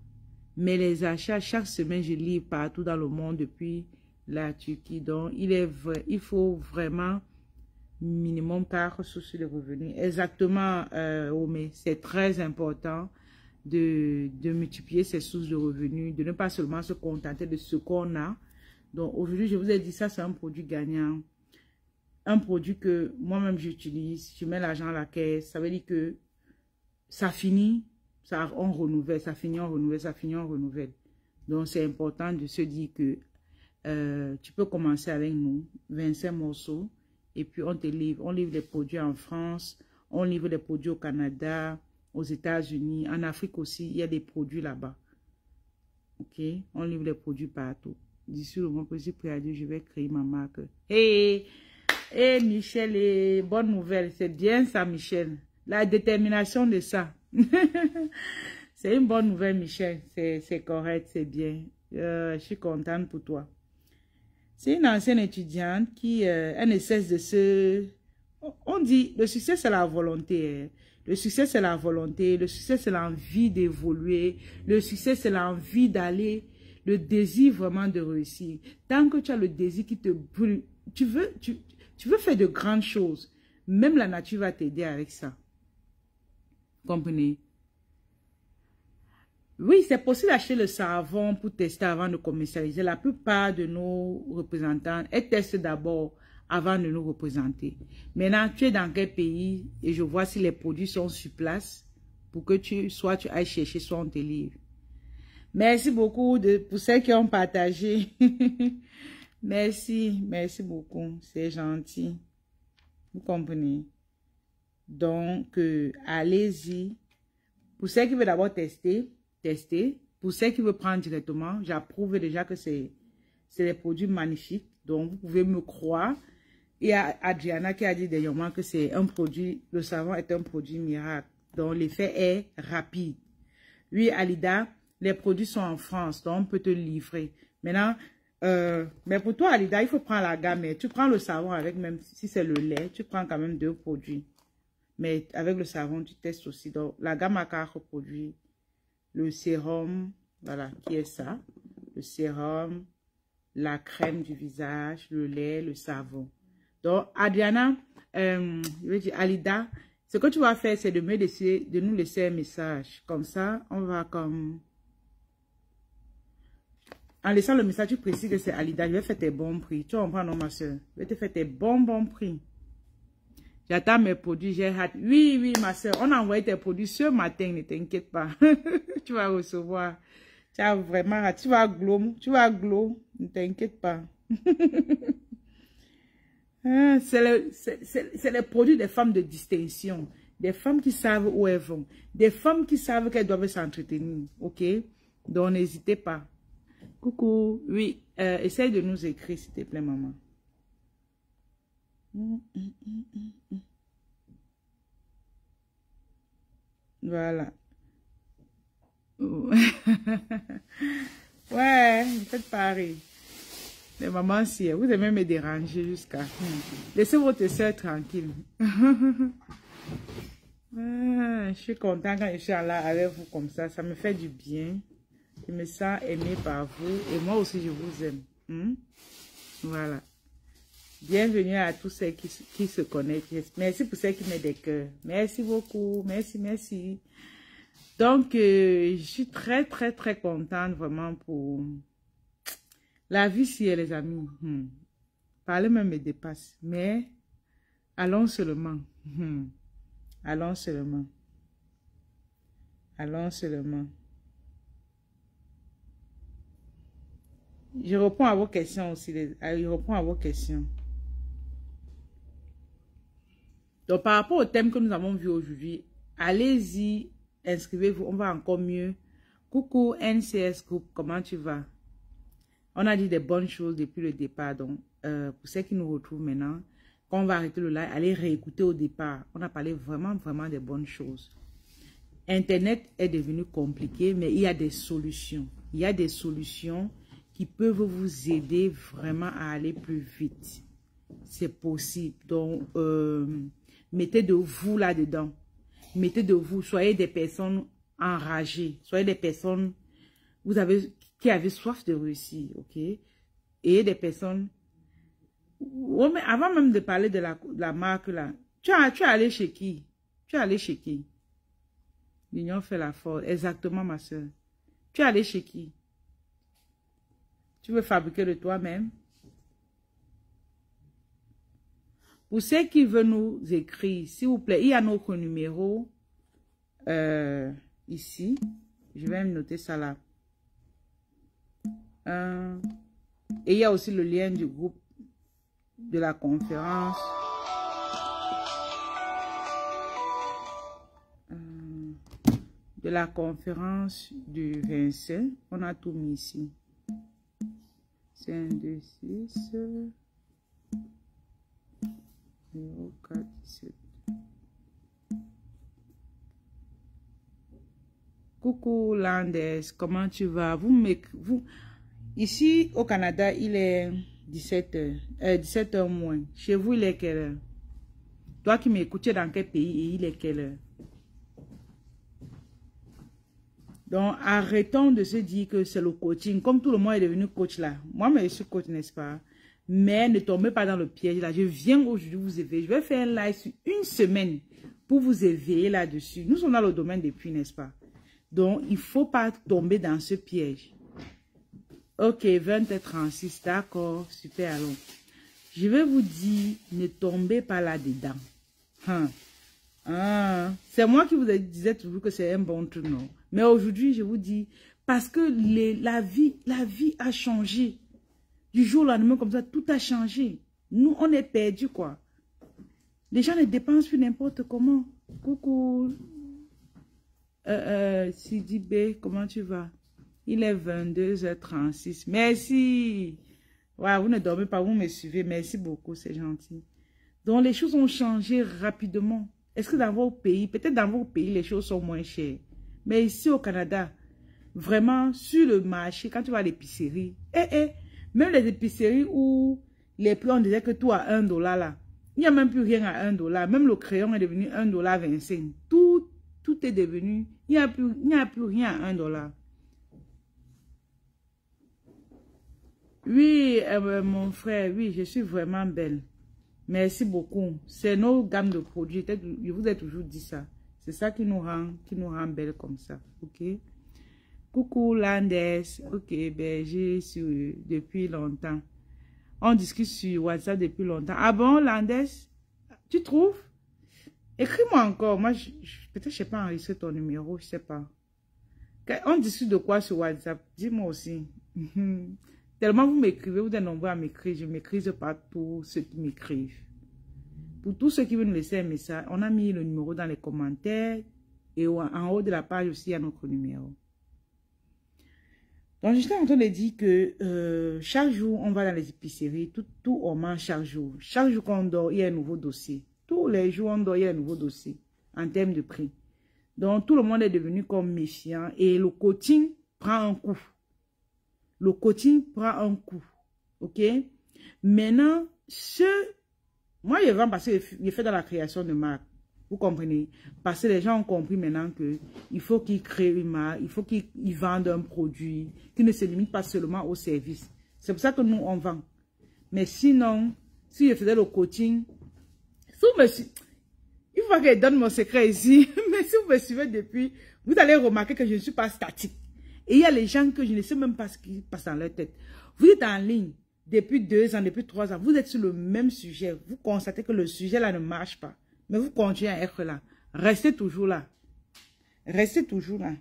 Mais les achats, chaque semaine, je lis partout dans le monde depuis la Turquie. Donc, il faut vraiment minimum 4 sources de revenus. Exactement, mais c'est très important de multiplier ces sources de revenus, de ne pas seulement se contenter de ce qu'on a. Donc, aujourd'hui, je vous ai dit, ça, c'est un produit gagnant. Un produit que moi-même j'utilise, je mets l'argent à la caisse, ça veut dire que ça finit, on renouvelle, ça finit, on renouvelle, ça finit, on renouvelle. Donc, c'est important de se dire que tu peux commencer avec nous, 25 morceaux, et puis on te livre. On livre les produits en France, on livre les produits au Canada, aux États-Unis, en Afrique aussi, il y a des produits là-bas. Ok, on livre les produits partout. D'ici le mois que je suis prêt à dire, je vais créer ma marque. Hey! Eh Michel, bonne nouvelle, c'est bien ça Michel, la détermination de ça. C'est une bonne nouvelle Michel, c'est correct, c'est bien, je suis contente pour toi. C'est une ancienne étudiante qui elle ne cesse de se... On dit, le succès c'est la volonté, hein. Le succès c'est la volonté, le succès c'est l'envie d'évoluer, le succès c'est l'envie d'aller, le désir vraiment de réussir. Tant que tu as le désir qui te brûle, tu veux faire de grandes choses. Même la nature va t'aider avec ça. Comprenez? Oui, c'est possible d'acheter le savon pour tester avant de commercialiser. La plupart de nos représentants, elles testent d'abord avant de nous représenter. Maintenant, tu es dans quel pays et je vois si les produits sont sur place pour que tu ailles chercher, soit on te livre. Merci beaucoup pour ceux qui ont partagé. Merci beaucoup, c'est gentil. Vous comprenez? Donc, allez-y. Pour ceux qui veulent d'abord tester. Pour ceux qui veulent prendre directement, j'approuve déjà que c'est des produits magnifiques. Donc, vous pouvez me croire. il y a Adriana qui a dit dernièrement que c'est un produit, le savon est un produit miracle. Donc, l'effet est rapide. Oui, Alida, les produits sont en France, donc on peut te livrer. Maintenant, mais pour toi, Alida, il faut prendre la gamme. Tu prends le savon avec, même si c'est le lait, tu prends quand même 2 produits. Mais avec le savon, tu testes aussi. Donc, la gamme a 4 produits. Le sérum, voilà, qui est ça. Le sérum, la crème du visage, le lait, le savon. Donc, Adriana, je veux dire, Alida, ce que tu vas faire, c'est de nous laisser un message. Comme ça, on va comme... En laissant le message, tu précises que c'est Alida. Je vais faire tes bons prix. Tu comprends, non, ma soeur? Je vais te faire tes bons prix. J'attends mes produits, j'ai hâte. Oui, oui, ma soeur, on a envoyé tes produits ce matin, ne t'inquiète pas. Tu vas recevoir. Tu as vraiment hâte. Tu vas glow, ne t'inquiète pas. C'est les produits des femmes de distinction. Des femmes qui savent où elles vont. Des femmes qui savent qu'elles doivent s'entretenir. Ok? Donc, n'hésitez pas. Coucou. Oui, essaye de nous écrire, s'il te plaît, maman. Voilà. Ouais, faites pareil. Les mamans, si vous aimez me déranger jusqu'à... Laissez votre soeur tranquille. Je suis contente quand je suis là avec vous comme ça. Ça me fait du bien. Je me sens aimée par vous. Et moi aussi, je vous aime. Voilà. Bienvenue à tous ceux qui se connectent. Merci pour ceux qui mettent des cœurs. Merci beaucoup. Merci, merci. Donc, je suis très contente vraiment pour la vie si les amis. Parler même me dépasse. Mais, allons seulement. Allons seulement. Allons seulement. Je réponds à vos questions aussi. Je réponds à vos questions. Donc, par rapport au thème que nous avons vu aujourd'hui, allez-y, inscrivez-vous, on va encore mieux. Coucou NCS Group, comment tu vas? On a dit des bonnes choses depuis le départ. Donc, pour ceux qui nous retrouvent maintenant, quand on va arrêter le live, allez réécouter au départ. On a parlé vraiment des bonnes choses. Internet est devenu compliqué, mais il y a des solutions. Il y a des solutions qui peuvent vous aider vraiment à aller plus vite. C'est possible. Donc, mettez de vous là-dedans. Mettez de vous. Soyez des personnes enragées. Soyez des personnes qui avaient soif de réussir. Ok? Et des personnes... Oh, mais avant même de parler de la marque là, tu es allé chez qui? Tu es allé chez qui? L'union fait la force. Exactement, ma soeur. Tu es allé chez qui? Tu veux fabriquer de toi-même? Pour ceux qui veulent nous écrire, s'il vous plaît, il y a notre numéro ici. Je vais me noter ça là. Et il y a aussi le lien du groupe de la conférence. De la conférence du 25. On a tout mis ici. 5, 2, 6... 0, 4, 17. Coucou Landes, comment tu vas? Ici au Canada, il est 17h moins. Chez vous, il est quelle heure? Toi qui m'écoutes, dans quel pays et il est quelle heure? Donc, arrêtons de se dire que c'est le coaching. Comme tout le monde est devenu coach là. Moi, mais je suis coach, n'est-ce pas? Mais ne tombez pas dans le piège là. Je viens aujourd'hui vous éveiller. Je vais faire un live sur une semaine pour vous éveiller là-dessus. Nous sommes dans le domaine des puits, n'est-ce pas? Donc, il ne faut pas tomber dans ce piège. Ok, 20h36, d'accord, super, allons. Je vais vous dire, ne tombez pas là-dedans. C'est moi qui vous disais toujours que c'est un bon truc, non? Mais aujourd'hui, je vous dis, parce que la vie a changé. Du jour au lendemain, comme ça, tout a changé. Nous, on est perdus, quoi. Les gens ne dépensent plus n'importe comment. Coucou. Sidi B, comment tu vas? Il est 22h36. Merci. Ouais, vous ne dormez pas, vous me suivez. Merci beaucoup, c'est gentil. Donc, les choses ont changé rapidement. Est-ce que dans vos pays, peut-être dans vos pays, les choses sont moins chères. Mais ici au Canada, vraiment, sur le marché, quand tu vas à l'épicerie, même les épiceries où les prix, on disait que tout à $1 là, il n'y a même plus rien à $1. Même le crayon est devenu $1,25. Tout est devenu, il n'y a plus rien à $1. Oui, mon frère, oui, je suis vraiment belle. Merci beaucoup. C'est nos gammes de produits. Je vous ai toujours dit ça. C'est ça qui nous rend belle comme ça. Ok? Coucou Landes. Ok, ben j'ai su depuis longtemps. On discute sur WhatsApp depuis longtemps. Ah bon, Landes? Tu trouves? Écris-moi encore. Moi, peut-être je n'ai pas enregistré ton numéro, je ne sais pas. On discute de quoi sur WhatsApp? Dis-moi aussi. Tellement vous m'écrivez, vous êtes nombreux à m'écrire, je ne m'écrise pas tous ceux qui m'écrivent. Pour tous ceux qui veulent nous laisser un message, on a mis le numéro dans les commentaires et en haut de la page aussi, il y a notre numéro. Donc, j'étais en train de dire que chaque jour, on va dans les épiceries, tout on mange chaque jour. Chaque jour qu'on dort, il y a un nouveau dossier. Tous les jours, on dort, il y a un nouveau dossier en termes de prix. Donc, tout le monde est devenu comme méfiant et le coaching prend un coup. Le coaching prend un coup. OK? Maintenant, moi, je vends parce que je fais dans la création de marque. Vous comprenez? Parce que les gens ont compris maintenant qu'il faut qu'ils créent une marque, il faut qu'ils vendent un produit qui ne se limite pas seulement au service. C'est pour ça que nous, on vend. Mais sinon, si je faisais le coaching, il faut que je donne mon secret ici. Mais si vous me suivez depuis, vous allez remarquer que je ne suis pas statique. Et il y a les gens que je ne sais même pas ce qui passe dans leur tête. Vous êtes en ligne depuis 2 ans, depuis 3 ans. Vous êtes sur le même sujet. Vous constatez que le sujet là ne marche pas. Mais vous continuez à être là. Restez toujours là. Restez toujours là.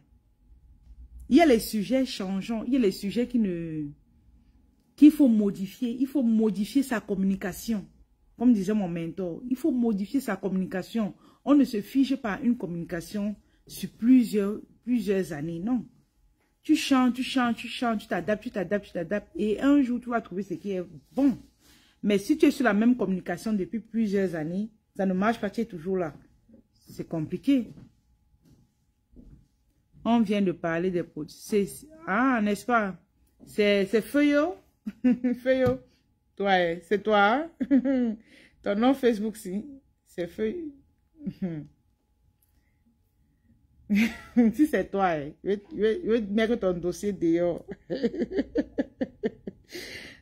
Il y a les sujets changeants. Il y a les sujets qu'il faut modifier. Il faut modifier sa communication. Comme disait mon mentor, il faut modifier sa communication. On ne se fige pas à une communication sur plusieurs années. Non. Tu chantes, tu t'adaptes. Et un jour, tu vas trouver ce qui est bon. Mais si tu es sur la même communication depuis plusieurs années, ça ne marche pas, tu es toujours là. C'est compliqué. On vient de parler des produits. Ah, n'est-ce pas? C'est Feuillot. Feuillot. Toi, c'est toi. Ton nom Facebook, si. C'est Feuillot. Si c'est toi, je vais mettre ton dossier dehors.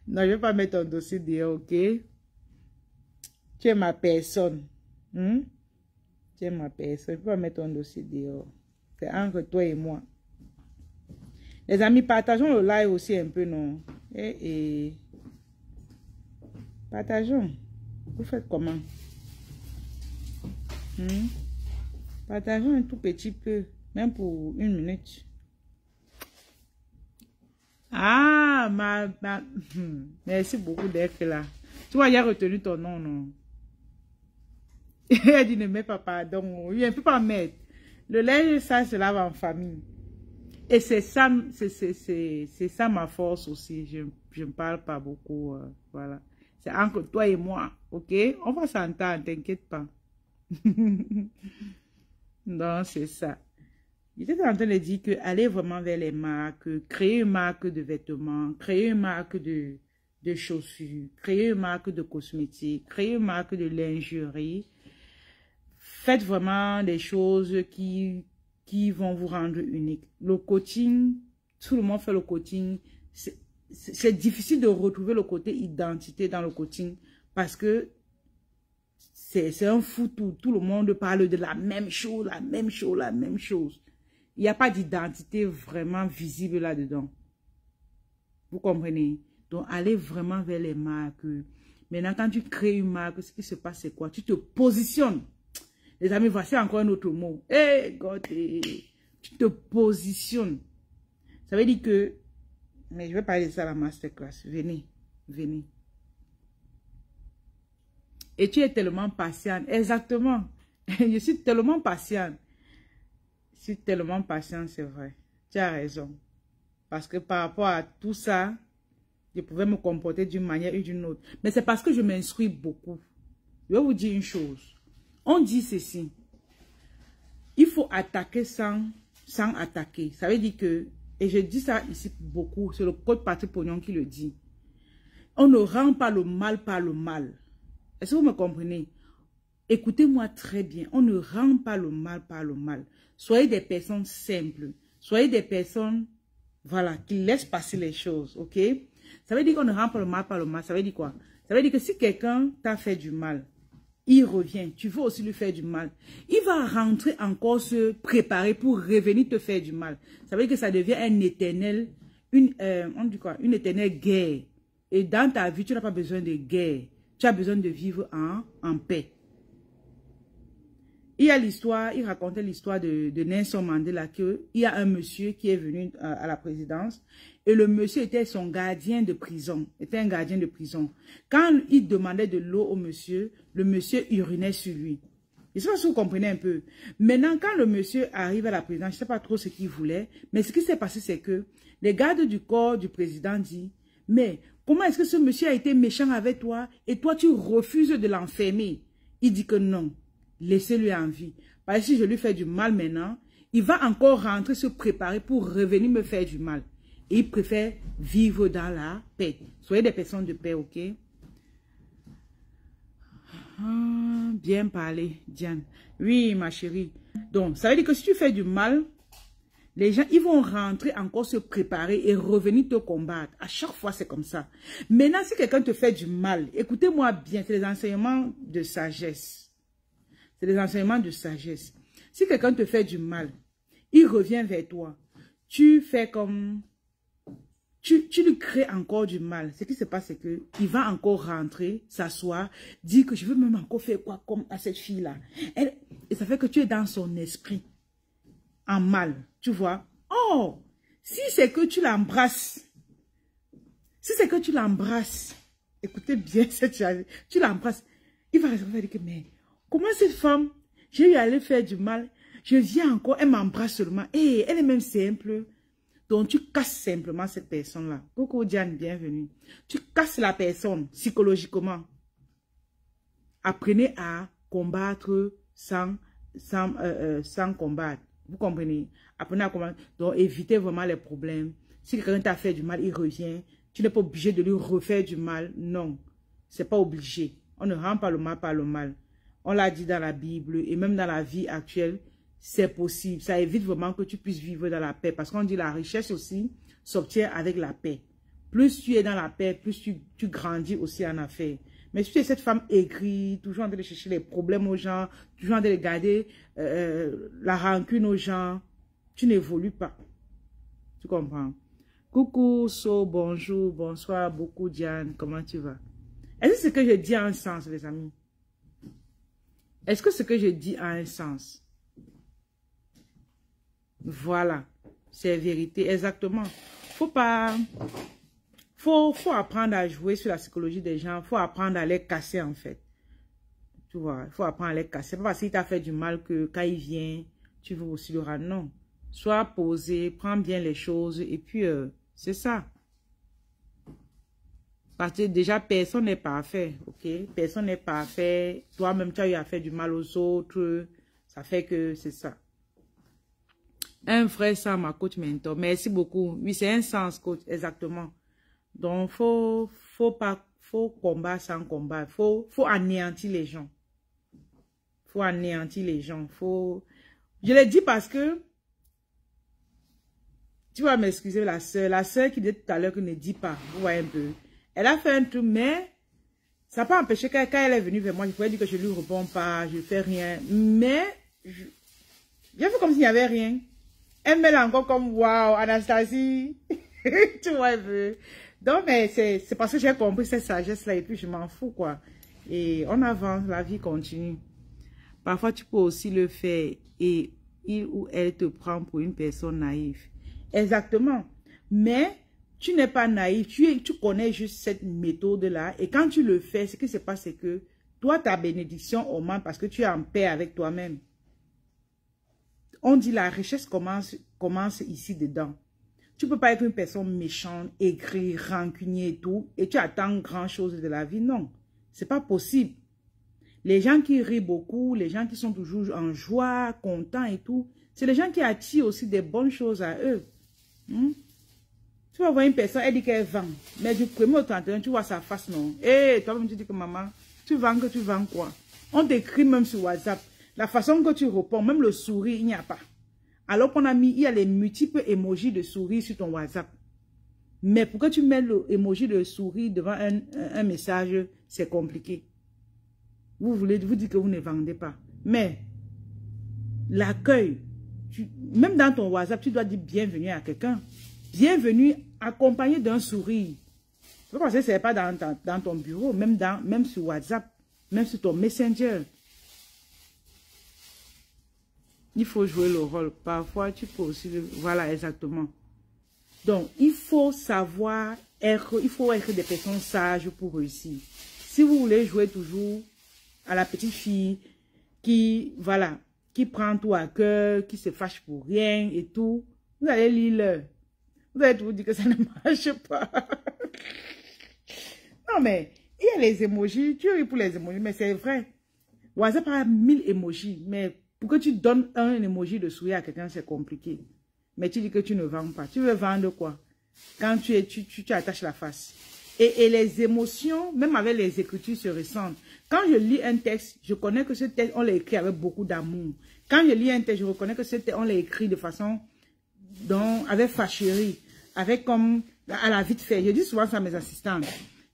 Non, je ne vais pas mettre ton dossier dehors, ok? Tu es ma personne. Tu es ma personne. Je ne vais pas mettre ton dossier dehors. C'est entre toi et moi. Les amis, partageons le live aussi un peu, non? Partageons. Vous faites comment? Partageons un tout petit peu, même pour 1 minute. Ah, merci beaucoup d'être là. Tu vois, il a retenu ton nom, non? Il a dit ne mets pas pardon. Il ne peut pas mettre. Le linge, ça se lave en famille. Et c'est ça ma force aussi. Je ne parle pas beaucoup. Voilà. C'est entre toi et moi. Ok? On va s'entendre, t'inquiète pas. Non, c'est ça. J'étais en train de dire que aller vraiment vers les marques, créer une marque de vêtements, créer une marque de chaussures, créer une marque de cosmétiques, créer une marque de lingerie. Faites vraiment des choses qui vont vous rendre unique. Le coaching, tout le monde fait le coaching. C'est difficile de retrouver le côté identité dans le coaching parce que c'est un foutou. Tout le monde parle de la même chose, la même chose, la même chose. Il n'y a pas d'identité vraiment visible là-dedans. Vous comprenez? Donc, allez vraiment vers les marques. Maintenant, quand tu crées une marque, ce qui se passe, c'est quoi? Tu te positionnes. Les amis, voici encore un autre mot. Hey, God, tu te positionnes. Ça veut dire que... Mais je vais parler de ça à la masterclass. Venez, venez. Et tu es tellement patiente. Exactement. Je suis tellement patiente. Je suis tellement patiente, c'est vrai. Tu as raison. Parce que par rapport à tout ça, Je pouvais me comporter d'une manière ou d'une autre. Mais c'est parce que je m'instruis beaucoup. Je vais vous dire une chose. On dit ceci. Il faut attaquer sans attaquer. Ça veut dire que, et je dis ça ici beaucoup, c'est le code Patrick Pognon qui le dit. On ne rend pas le mal par le mal. Est-ce que vous me comprenez? Écoutez-moi très bien. On ne rend pas le mal par le mal. Soyez des personnes simples. Soyez des personnes, voilà, qui laissent passer les choses, ok? Ça veut dire qu'on ne rend pas le mal par le mal. Ça veut dire quoi? Ça veut dire que si quelqu'un t'a fait du mal, il revient, tu veux aussi lui faire du mal. Il va rentrer encore se préparer pour revenir te faire du mal. Ça veut dire que ça devient un éternel, on dit quoi? Une éternelle guerre. Et dans ta vie, tu n'as pas besoin de guerre. Tu as besoin de vivre en paix. Il y a l'histoire, il racontait l'histoire de Nelson Mandela, qu'il y a un monsieur qui est venu à la présidence et le monsieur était son gardien de prison, était un gardien de prison. Quand il demandait de l'eau au monsieur, le monsieur urinait sur lui. Je ne sais pas si vous comprenez un peu. Maintenant, quand le monsieur arrive à la présidence, je ne sais pas trop ce qu'il voulait, mais ce qui s'est passé, c'est que les gardes du corps du président disent, mais comment est-ce que ce monsieur a été méchant avec toi et toi tu refuses de l'enfermer? Il dit que non. Laissez-lui en vie. Parce que si je lui fais du mal maintenant, il va encore rentrer, se préparer pour revenir me faire du mal. Et il préfère vivre dans la paix. Soyez des personnes de paix, ok? Ah, bien parlé, Diane. Oui, ma chérie. Donc, ça veut dire que si tu fais du mal, les gens, ils vont rentrer, encore se préparer et revenir te combattre. À chaque fois, c'est comme ça. Maintenant, si quelqu'un te fait du mal, écoutez-moi bien, c'est les enseignements de sagesse. C'est des enseignements de sagesse. Si quelqu'un te fait du mal, il revient vers toi. Tu fais comme... Tu lui crées encore du mal. Ce qui se passe, c'est qu'il va encore rentrer, s'asseoir, dire que je veux même encore faire quoi comme à cette fille-là. Et ça fait que tu es dans son esprit. En mal. Tu vois? Oh! Si c'est que tu l'embrasses. Si c'est que tu l'embrasses. Écoutez bien cette chose. Tu l'embrasses. Il va dire que, mais... Comment cette femme, j'ai eu à aller faire du mal, je viens encore, elle m'embrasse seulement, et elle est même simple. Donc tu casses simplement cette personne-là. Coucou Diane, bienvenue. Tu casses la personne psychologiquement. Apprenez à combattre sans combattre. Vous comprenez? Apprenez à combattre. Donc évitez vraiment les problèmes. Si quelqu'un t'a fait du mal, il revient. Tu n'es pas obligé de lui refaire du mal. Non, c'est pas obligé. On ne rend pas le mal par le mal. On l'a dit dans la Bible et même dans la vie actuelle, c'est possible. Ça évite vraiment que tu puisses vivre dans la paix. Parce qu'on dit la richesse aussi s'obtient avec la paix. Plus tu es dans la paix, plus tu grandis aussi en affaires. Mais si tu es cette femme aigrie, toujours en train de chercher les problèmes aux gens, toujours en train de garder la rancune aux gens, tu n'évolues pas. Tu comprends? Coucou, So, bonjour, bonsoir, beaucoup Diane, comment tu vas? Est-ce que ce que je dis a un sens, les amis? Est-ce que ce que je dis a un sens? Voilà, c'est vérité, exactement. Faut apprendre à jouer sur la psychologie des gens, faut apprendre à les casser en fait. Tu vois, il faut apprendre à les casser. Pas parce qu'il t'a fait du mal que quand il vient, tu veux aussi le rendre. Non. Sois posé, prends bien les choses et puis c'est ça. Parce que déjà, personne n'est parfait, ok? Personne n'est parfait. Toi-même, tu as eu à faire du mal aux autres. Ça fait que c'est ça. Un vrai sang, ma coach mentor. Merci beaucoup. Oui, c'est un sens, coach, exactement. Donc, faut combattre sans combattre. Faut anéantir les gens. Faut anéantir les gens. Je l'ai dit parce que, tu vas m'excuser, la sœur qui dit tout à l'heure que ne dit pas. Vous voyez un peu. Elle a fait un truc, mais ça n'a pas empêché que quand elle est venue vers moi, je pouvais dire que je ne lui réponds pas, je ne fais rien. Mais, j'ai fait comme s'il n'y avait rien. Elle me l'a encore comme, waouh, Anastasie. Tu vois un peu. Donc, mais c'est parce que j'ai compris cette sagesse-là et puis je m'en fous, quoi. Et on avance, la vie continue. Parfois, tu peux aussi le faire et il ou elle te prend pour une personne naïve. Exactement. Mais, tu n'es pas naïf, tu connais juste cette méthode-là. Et quand tu le fais, ce qui se passe, c'est que toi, ta bénédiction augmente parce que tu es en paix avec toi-même. On dit la richesse commence ici dedans. Tu ne peux pas être une personne méchante, aigrie, rancunier et tout, et tu attends grand chose de la vie. Non, c'est pas possible. Les gens qui rient beaucoup, les gens qui sont toujours en joie, contents et tout, c'est les gens qui attirent aussi des bonnes choses à eux. Tu vas voir une personne, elle dit qu'elle vend, mais du 1er au 31, tu vois sa face, non? Et toi-même, tu dis que maman, tu vends quoi? On t'écrit même sur WhatsApp. La façon que tu réponds, même le sourire, il n'y a pas. Alors qu'on a mis, il y a les multiples emojis de souris sur ton WhatsApp. Mais pour que tu mettes l'emoji de souris devant un message, c'est compliqué. Vous dites que vous ne vendez pas. Mais l'accueil, même dans ton WhatsApp, tu dois dire bienvenue à quelqu'un. Bienvenue accompagné d'un sourire. Je pense que ce n'est pas dans ton bureau, même sur WhatsApp, même sur ton Messenger. Il faut jouer le rôle. Parfois, tu peux aussi... Voilà, exactement. Donc, il faut savoir être... Il faut être des personnes sages pour réussir. Si vous voulez jouer toujours à la petite fille qui, voilà, qui prend tout à cœur, qui se fâche pour rien et tout, vous allez lire l'heure. Vous allez vous dire que ça ne marche pas. Non, mais il y a les emojis. Tu ris pour les emojis, mais c'est vrai. WhatsApp a 1000 emojis, mais pour que tu donnes un emoji de sourire à quelqu'un, c'est compliqué. Mais tu dis que tu ne vends pas. Tu veux vendre quoi? Quand tu attaches la face. Et les émotions, même avec les écritures, se ressentent. Quand je lis un texte, je connais que ce texte, on l'a écrit avec beaucoup d'amour. Quand je lis un texte, je reconnais que ce texte, on l'a écrit de façon, avec fâcherie, avec comme, à la vite fait. Je dis souvent ça à mes assistantes.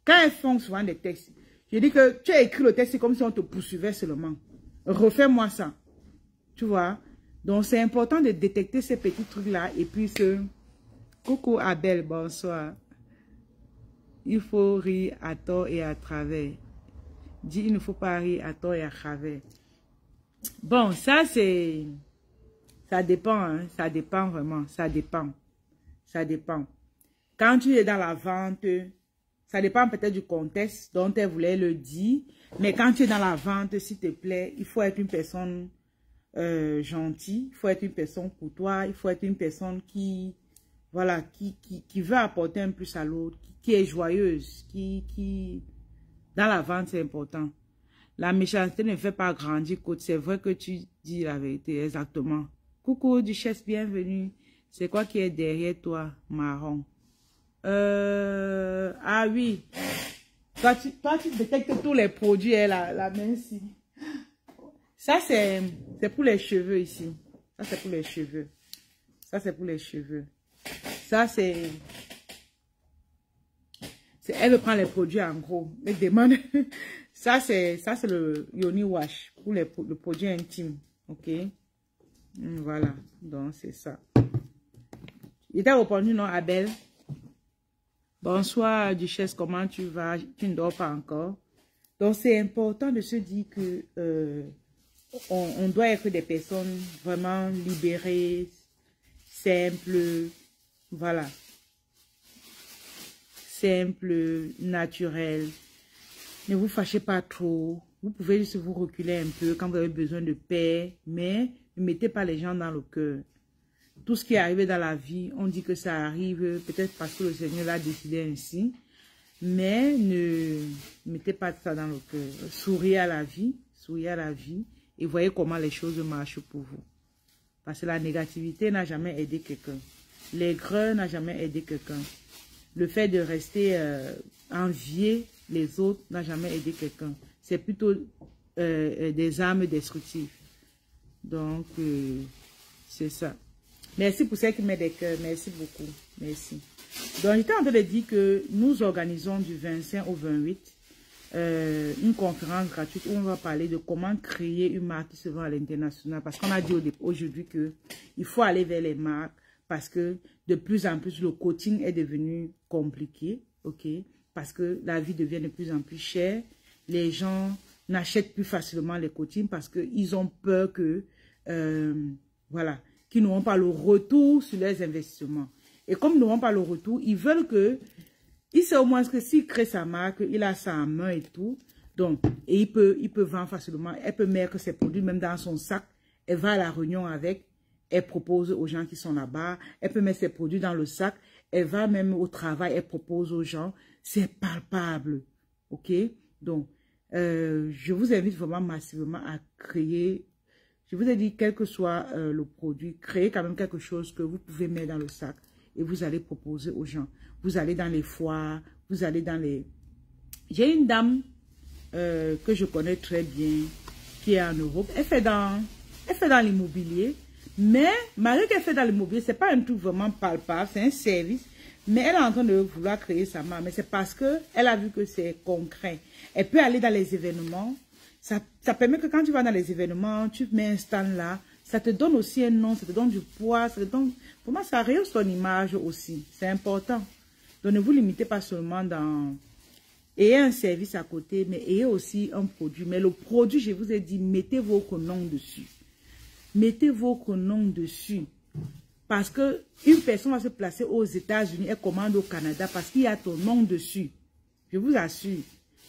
Quand elles font souvent des textes, je dis que tu as écrit le texte, c'est comme si on te poursuivait seulement. Refais-moi ça. Tu vois? Donc, c'est important de détecter ces petits trucs-là. Et puis, coucou Abel, bonsoir. Il faut rire à tort et à travers. Dis, il ne faut pas rire à tort et à travers. Bon, ça, c'est... Ça dépend, hein? Ça dépend vraiment. Ça dépend. Ça dépend. Quand tu es dans la vente, ça dépend peut-être du contexte dont elle voulait le dire. Mais quand tu es dans la vente, s'il te plaît, il faut être une personne... gentil, il faut être une personne courtoise, il faut être une personne qui, voilà, qui veut apporter un plus à l'autre, qui est joyeuse, qui, dans la vente, c'est important. La méchanceté ne fait pas grandir, c'est vrai que tu dis la vérité, exactement. Coucou, Duchesse, bienvenue. C'est quoi qui est derrière toi, marron? Ah oui. Toi, tu détectes tous les produits, la main ici. Ça, c'est pour les cheveux ici. Ça, c'est pour les cheveux. Ça, c'est pour les cheveux. Ça, c'est... Elle prend les produits en gros. Elle demande... Ça, c'est le Yoni Wash pour le produit intime. OK? Voilà. Donc, c'est ça. Il t'a répondu, non, Abel? Bonsoir, Duchesse. Comment tu vas? Tu ne dors pas encore? Donc, c'est important de se dire que... on doit être des personnes vraiment libérées, simples, voilà, simples, naturelles. Ne vous fâchez pas trop. Vous pouvez juste vous reculer un peu quand vous avez besoin de paix, mais ne mettez pas les gens dans le cœur. Tout ce qui est arrivé dans la vie, on dit que ça arrive peut-être parce que le Seigneur l'a décidé ainsi, mais ne mettez pas ça dans le cœur. Souriez à la vie, souriez à la vie. Et voyez comment les choses marchent pour vous. Parce que la négativité n'a jamais aidé quelqu'un. L'aigreur n'a jamais aidé quelqu'un. Le fait de rester envier les autres n'a jamais aidé quelqu'un. C'est plutôt des armes destructives. Donc, c'est ça. Merci pour ceux qui mettent des cœurs. Merci beaucoup. Merci. Donc, j'étais en train de dire que nous organisons du 25 au 28 une conférence gratuite où on va parler de comment créer une marque qui se vend à l'international. Parce qu'on a dit aujourd'hui qu'il faut aller vers les marques parce que de plus en plus le coaching est devenu compliqué, ok? Parce que la vie devient de plus en plus chère. Les gens n'achètent plus facilement les coachings parce qu'ils ont peur que, voilà, qu'ils n'auront pas le retour sur leurs investissements. Et comme ils n'auront pas le retour, ils veulent que il sait au moins que s'il crée sa marque, il a ça en main et tout. Donc, et il peut vendre facilement. Elle peut mettre ses produits même dans son sac. Elle va à la réunion avec. Elle propose aux gens qui sont là-bas. Elle peut mettre ses produits dans le sac. Elle va même au travail. Elle propose aux gens. C'est palpable. OK? Donc, je vous invite vraiment massivement à créer. Je vous ai dit, quel que soit le produit, créez quand même quelque chose que vous pouvez mettre dans le sac et vous allez proposer aux gens. Vous allez dans les foires, vous allez dans les... J'ai une dame que je connais très bien qui est en Europe. Elle fait dans l'immobilier. Mais, malgré qu'elle fait dans l'immobilier, ce n'est pas un truc vraiment palpable, c'est un service. Mais elle est en train de vouloir créer sa marque. Mais c'est parce qu'elle a vu que c'est concret. Elle peut aller dans les événements. Ça permet que quand tu vas dans les événements, tu mets un stand là. Ça te donne aussi un nom, ça te donne du poids. Ça te donne... Pour moi, ça rehausse ton image aussi. C'est important. Donc, ne vous limitez pas seulement dans... Ayez un service à côté, mais ayez aussi un produit. Mais le produit, je vous ai dit, mettez votre nom dessus. Mettez votre nom dessus. Parce que une personne va se placer aux États-Unis et commande au Canada parce qu'il y a ton nom dessus. Je vous assure.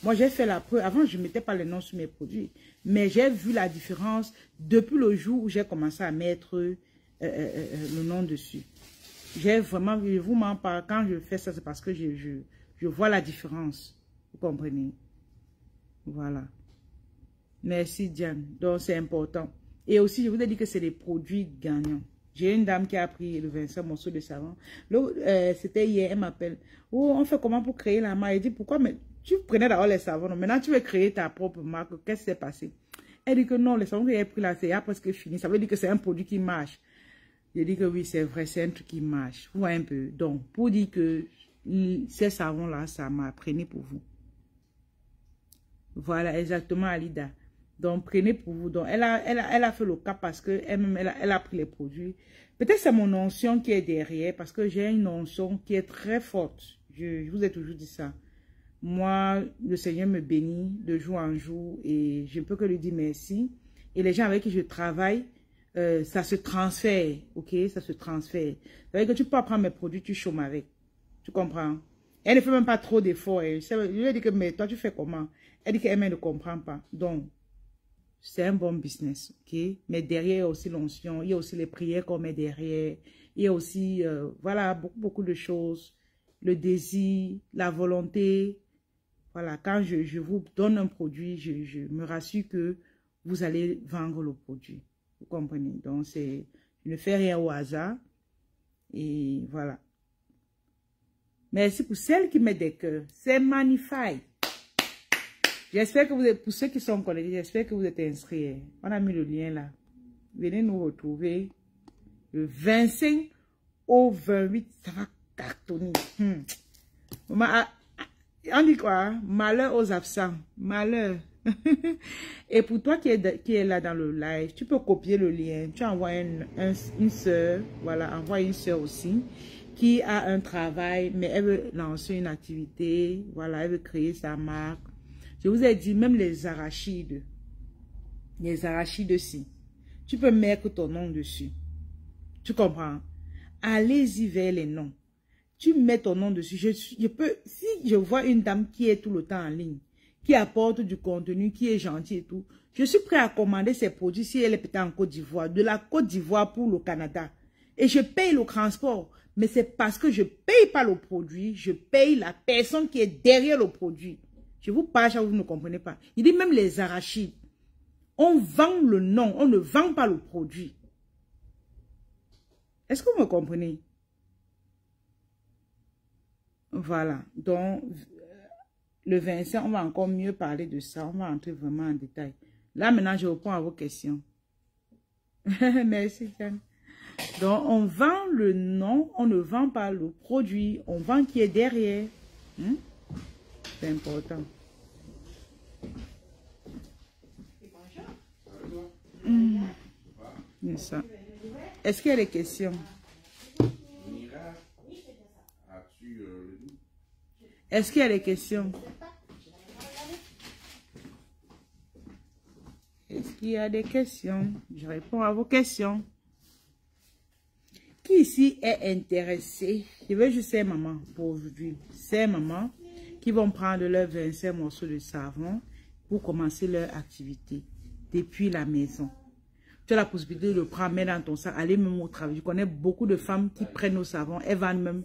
Moi, j'ai fait la preuve. Avant, je ne mettais pas le nom sur mes produits. Mais j'ai vu la différence depuis le jour où j'ai commencé à mettre le nom dessus. J'ai vraiment, je vous mens pas. Quand je fais ça, c'est parce que je vois la différence. Vous comprenez? Voilà. Merci, Diane. Donc, c'est important. Et aussi, je vous ai dit que c'est des produits gagnants. J'ai une dame qui a pris le 25 morceaux de savon. C'était hier, elle m'appelle. Oh, on fait comment pour créer la marque? Elle dit, pourquoi? Mais tu prenais d'abord les savons. Maintenant, tu veux créer ta propre marque. Qu'est-ce qui s'est passé? Elle dit que non, les savons que j'ai pris là, c'est presque fini. Ça veut dire que c'est un produit qui marche. Je dis que oui, c'est vrai, c'est un truc qui marche. Vous voyez un peu. Donc, pour dire que ces savons-là, ça m'a prenez pour vous. Voilà, exactement, Alida. Donc, prenez pour vous. Donc, elle a fait le cas parce que elle a pris les produits. Peut-être c'est mon onction qui est derrière parce que j'ai une onction qui est très forte. Je vous ai toujours dit ça. Moi, le Seigneur me bénit de jour en jour et je ne peux que lui dire merci. Et les gens avec qui je travaille, ça se transfère, ok? Ça se transfère. Ça veut dire que tu peux prendre mes produits, tu chômes avec. Tu comprends? Elle ne fait même pas trop d'efforts. Je lui ai dit que, mais toi, tu fais comment? Elle dit qu'elle ne comprend pas. Donc, c'est un bon business, ok? Mais derrière, il y a aussi l'onction, il y a aussi les prières qu'on met derrière. Il y a aussi, voilà, beaucoup de choses. Le désir, la volonté. Voilà, quand je vous donne un produit, je me rassure que vous allez vendre le produit. Vous comprenez? Donc, je ne fais rien au hasard. Et voilà. Merci pour celles qui mettent des cœurs. C'est magnifique. J'espère que vous êtes, pour ceux qui sont connectés, j'espère que vous êtes inscrits. On a mis le lien là. Venez nous retrouver le 25 au 28. Ça va cartonner. On dit quoi? Malheur aux absents. Malheur. Et pour toi qui est là dans le live, tu peux copier le lien. Tu envoies une soeur. Voilà, envoie une soeur aussi qui a un travail, mais elle veut lancer une activité. Voilà, elle veut créer sa marque. Je vous ai dit, même les arachides ci, tu peux mettre ton nom dessus. Tu comprends? Allez-y vers les noms. Tu mets ton nom dessus. Si je vois une dame qui est tout le temps en ligne, qui apporte du contenu, qui est gentil et tout, je suis prêt à commander ses produits si elle est peut-être en Côte d'Ivoire, de la Côte d'Ivoire pour le Canada. Et je paye le transport. Mais c'est parce que je ne paye pas le produit, je paye la personne qui est derrière le produit. Je vous parle, vous ne comprenez pas. Il dit même les arachides. On vend le nom, on ne vend pas le produit. Est-ce que vous me comprenez? Voilà. Donc, le 25, on va encore mieux parler de ça. On va entrer vraiment en détail. Là, maintenant, je réponds à vos questions. Merci, Jeanne. Donc, on vend le nom, on ne vend pas le produit. On vend qui est derrière. C'est important. Ça. Est-ce qu'il y a des questions? Est-ce qu'il y a des questions? Est-ce qu'il y a des questions? Je réponds à vos questions. Qui ici est intéressé? Je veux juste ces mamans pour aujourd'hui. Ces mamans qui vont prendre leurs 25 morceaux de savon pour commencer leur activité depuis la maison. tu as la possibilité de le prendre, mettre dans ton sac, aller même au travail. Je connais beaucoup de femmes qui prennent nos savons, elles vendent même,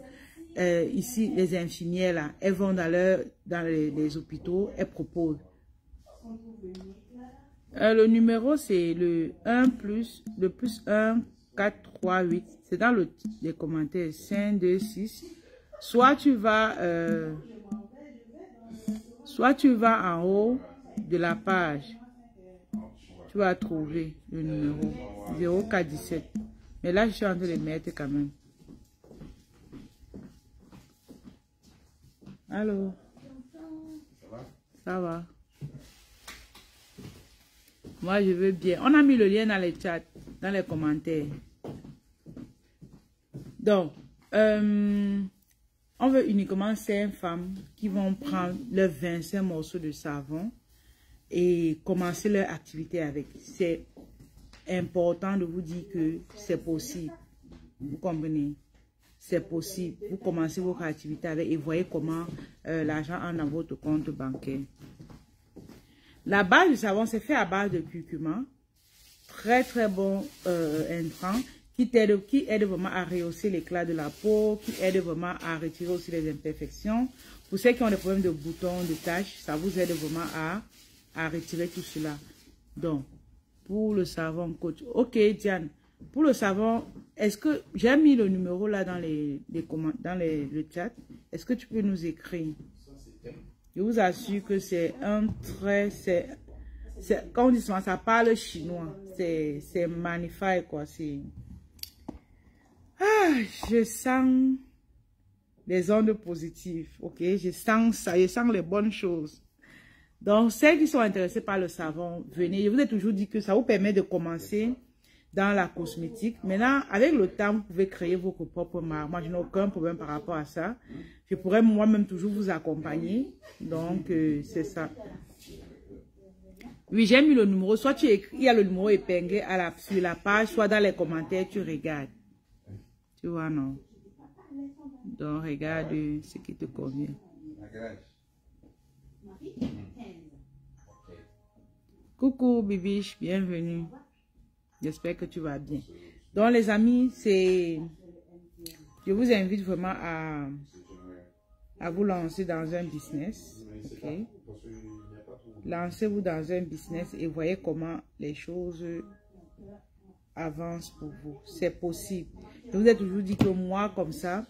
ici, les infirmières, là, elles vont dans les hôpitaux, elles proposent. Le numéro, c'est le 1 plus, le plus 1, 4, 3, 8. C'est dans les commentaires, 5, 2, 6. Soit tu vas en haut de la page. Tu vas trouver le numéro 0417. Mais là, je suis en train de le mettre quand même. Allô? Ça va? Moi, je veux bien. On a mis le lien dans les chats, dans les commentaires. Donc, on veut uniquement 5 femmes qui vont prendre leurs 25 morceaux de savon et commencer leur activité avec. C'est important de vous dire que c'est possible. Vous comprenez? C'est possible. Vous commencez votre activité avec et voyez comment l'argent entre dans votre compte bancaire. La base du savon, c'est fait à base de curcuma. Très, très bon intrant qui aide vraiment à rehausser l'éclat de la peau, qui aide vraiment à retirer aussi les imperfections. Pour ceux qui ont des problèmes de boutons, de taches, ça vous aide vraiment à retirer tout cela. Donc, pour le savon coach. Ok, Diane. Pour le savon, est-ce que j'ai mis le numéro là dans le chat? Est-ce que tu peux nous écrire? Je vous assure que c'est un très... Quand on dit souvent, ça parle chinois. C'est magnifique, quoi. Je sens les ondes positives, ok? Je sens ça, je sens les bonnes choses. Donc, celles qui sont intéressées par le savon, venez. Je vous ai toujours dit que ça vous permet de commencer dans la cosmétique. Maintenant, avec le temps, vous pouvez créer votre propre marque. Moi, je n'ai aucun problème par rapport à ça. Je pourrais moi-même toujours vous accompagner. Donc, c'est ça. Oui, j'ai mis le numéro. Soit tu écris, il y a le numéro épinglé sur la page, soit dans les commentaires, tu regardes. Tu vois, non? Donc, regarde ce qui te convient. Coucou, Bibiche, bienvenue. J'espère que tu vas bien. Donc, les amis, je vous invite vraiment à vous lancer dans un business. Okay? Lancez-vous dans un business et voyez comment les choses avancent pour vous. C'est possible. Je vous ai toujours dit que moi, comme ça,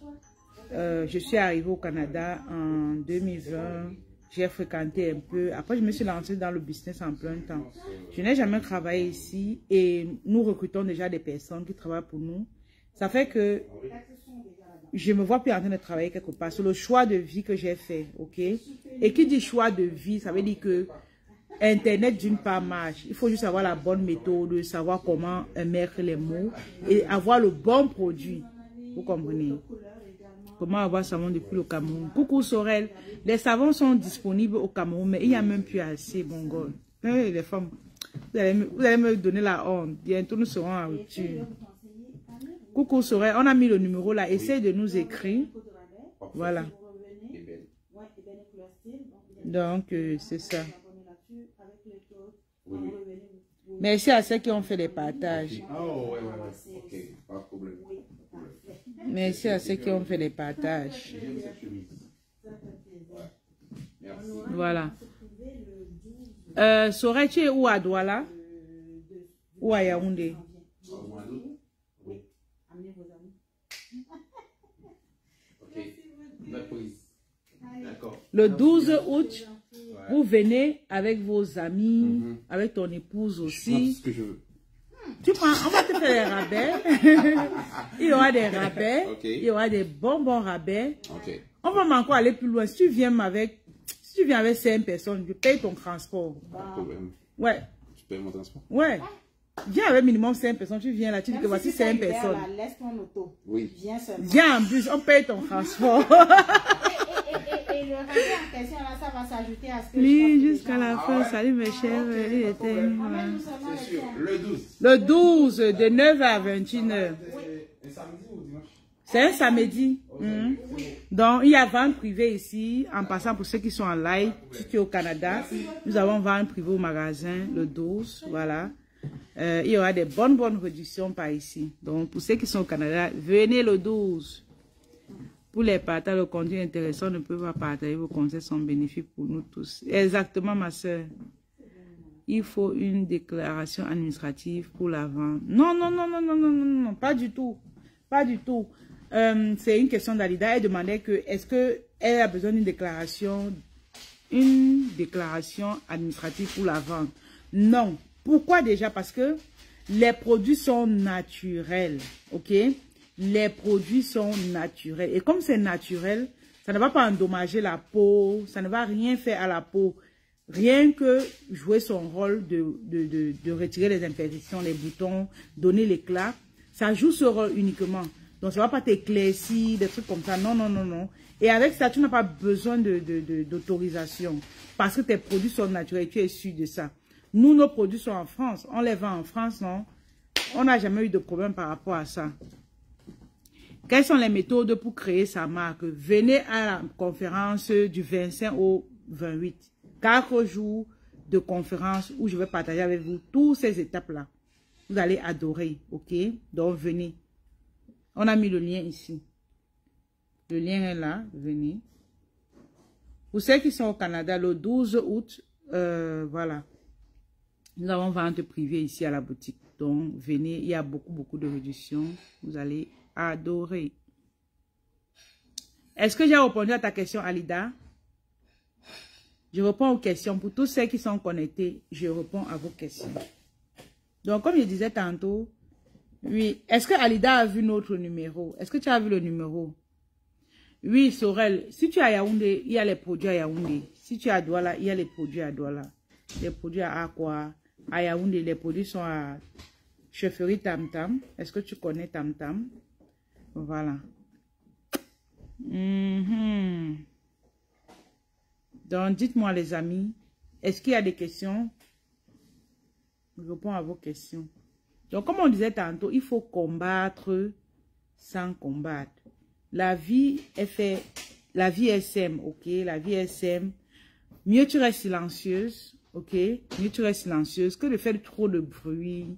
je suis arrivée au Canada en 2020. J'ai fréquenté un peu. Après, je me suis lancée dans le business en plein temps. Je n'ai jamais travaillé ici et nous recrutons déjà des personnes qui travaillent pour nous. Ça fait que je me vois plus en train de travailler quelque part. C'est le choix de vie que j'ai fait, ok? Et qui dit choix de vie, ça veut dire que Internet d'une part marche. Il faut juste avoir la bonne méthode, savoir comment mettre les mots et avoir le bon produit. Vous comprenez? Comment avoir savon depuis le Cameroun. Coucou Sorel. Les savons sont disponibles au Cameroun, mais il n'y a même plus assez, bon gars. Les femmes, vous allez me donner la honte. Bientôt, nous serons en rupture. Coucou Sorel, on a mis le numéro là. Essaye de nous écrire. Voilà. Donc, c'est ça. Merci à ceux qui ont fait des partages. Merci à ceux qui ont fait des partages. Voilà. Sorel, tu es où à Douala? Ou à Yaoundé? Le 12 août, vous venez avec vos amis, avec ton épouse aussi. Ce que je veux. Tu prends, on va te faire des rabais. Il y aura des rabais. Okay. Il y aura des bons rabais. Okay. On va encore aller plus loin. Si tu viens avec 5 personnes, je paye ton transport. Pas de problème. Ouais. Tu payes mon transport? Ouais. Viens avec minimum 5 personnes. Tu viens là, tu dis que voici 5 personnes. Laisse ton auto. Oui. Viens seulement. Viens en bus, on paye ton transport. Et le rabais en question, là, ça va s'ajouter à ce que oui, jusqu'à la fin. Salut mes chers. Il était... C'est sûr. Le 12. Le 12, de 9h à 21h. C'est samedi ou dimanche? C'est un samedi. Okay. Donc, il y a vente privée ici. En passant pour ceux qui sont en live, si tu es au Canada, nous avons vente privée au magasin le 12. Voilà. Il y aura des bonnes réductions par ici. Donc, pour ceux qui sont au Canada, venez le 12. Pour les partages, le contenu intéressant ne peut pas partager. Vos conseils sont bénéfiques pour nous tous. Exactement, ma soeur. Il faut une déclaration administrative pour la vente. Non, non, non, non, non, non, non, non, pas du tout. Pas du tout. C'est une question d'Alida. Elle demandait que, est-ce qu'elle a besoin d'une déclaration administrative pour la vente? Non. Pourquoi déjà? Parce que les produits sont naturels. OK? Les produits sont naturels. Et comme c'est naturel, ça ne va pas endommager la peau. Ça ne va rien faire à la peau. Rien que jouer son rôle de retirer les imperfections, les boutons, donner l'éclat. Ça joue ce rôle uniquement. Donc, ça ne va pas t'éclaircir, des trucs comme ça. Non, non, non, non. Et avec ça, tu n'as pas besoin d'autorisation. Parce que tes produits sont naturels. Tu es sûr de ça. Nous, nos produits sont en France. On les vend en France, non? On n'a jamais eu de problème par rapport à ça. Quelles sont les méthodes pour créer sa marque? Venez à la conférence du 25 au 28. 4 jours de conférence où je vais partager avec vous toutes ces étapes-là. Vous allez adorer, ok? Donc, venez. On a mis le lien ici. Le lien est là, venez. Pour ceux qui sont au Canada, le 12 août, voilà. Nous avons vente privée ici à la boutique. Donc, venez, il y a beaucoup de réductions. Vous allez adorer. Est-ce que j'ai répondu à ta question, Alida? Je réponds aux questions. Pour tous ceux qui sont connectés, je réponds à vos questions. Donc, comme je disais tantôt, oui. Est-ce que Alida a vu notre numéro? Est-ce que tu as vu le numéro? Oui, Sorel. Si tu es à Yaoundé, il y a les produits à Yaoundé. Si tu es à Douala, il y a les produits à Douala. Les produits à Aqua. À Yaoundé, les produits sont à Chefferie Tam Tam. Est-ce que tu connais Tam Tam? Voilà. Donc, dites-moi les amis, est-ce qu'il y a des questions? Je réponds à vos questions. Donc, comme on disait tantôt, il faut combattre sans combattre. La vie est faite, la vie est saine, ok? La vie est saine. Mieux tu restes silencieuse, ok? Mieux tu restes silencieuse que de faire trop de bruit.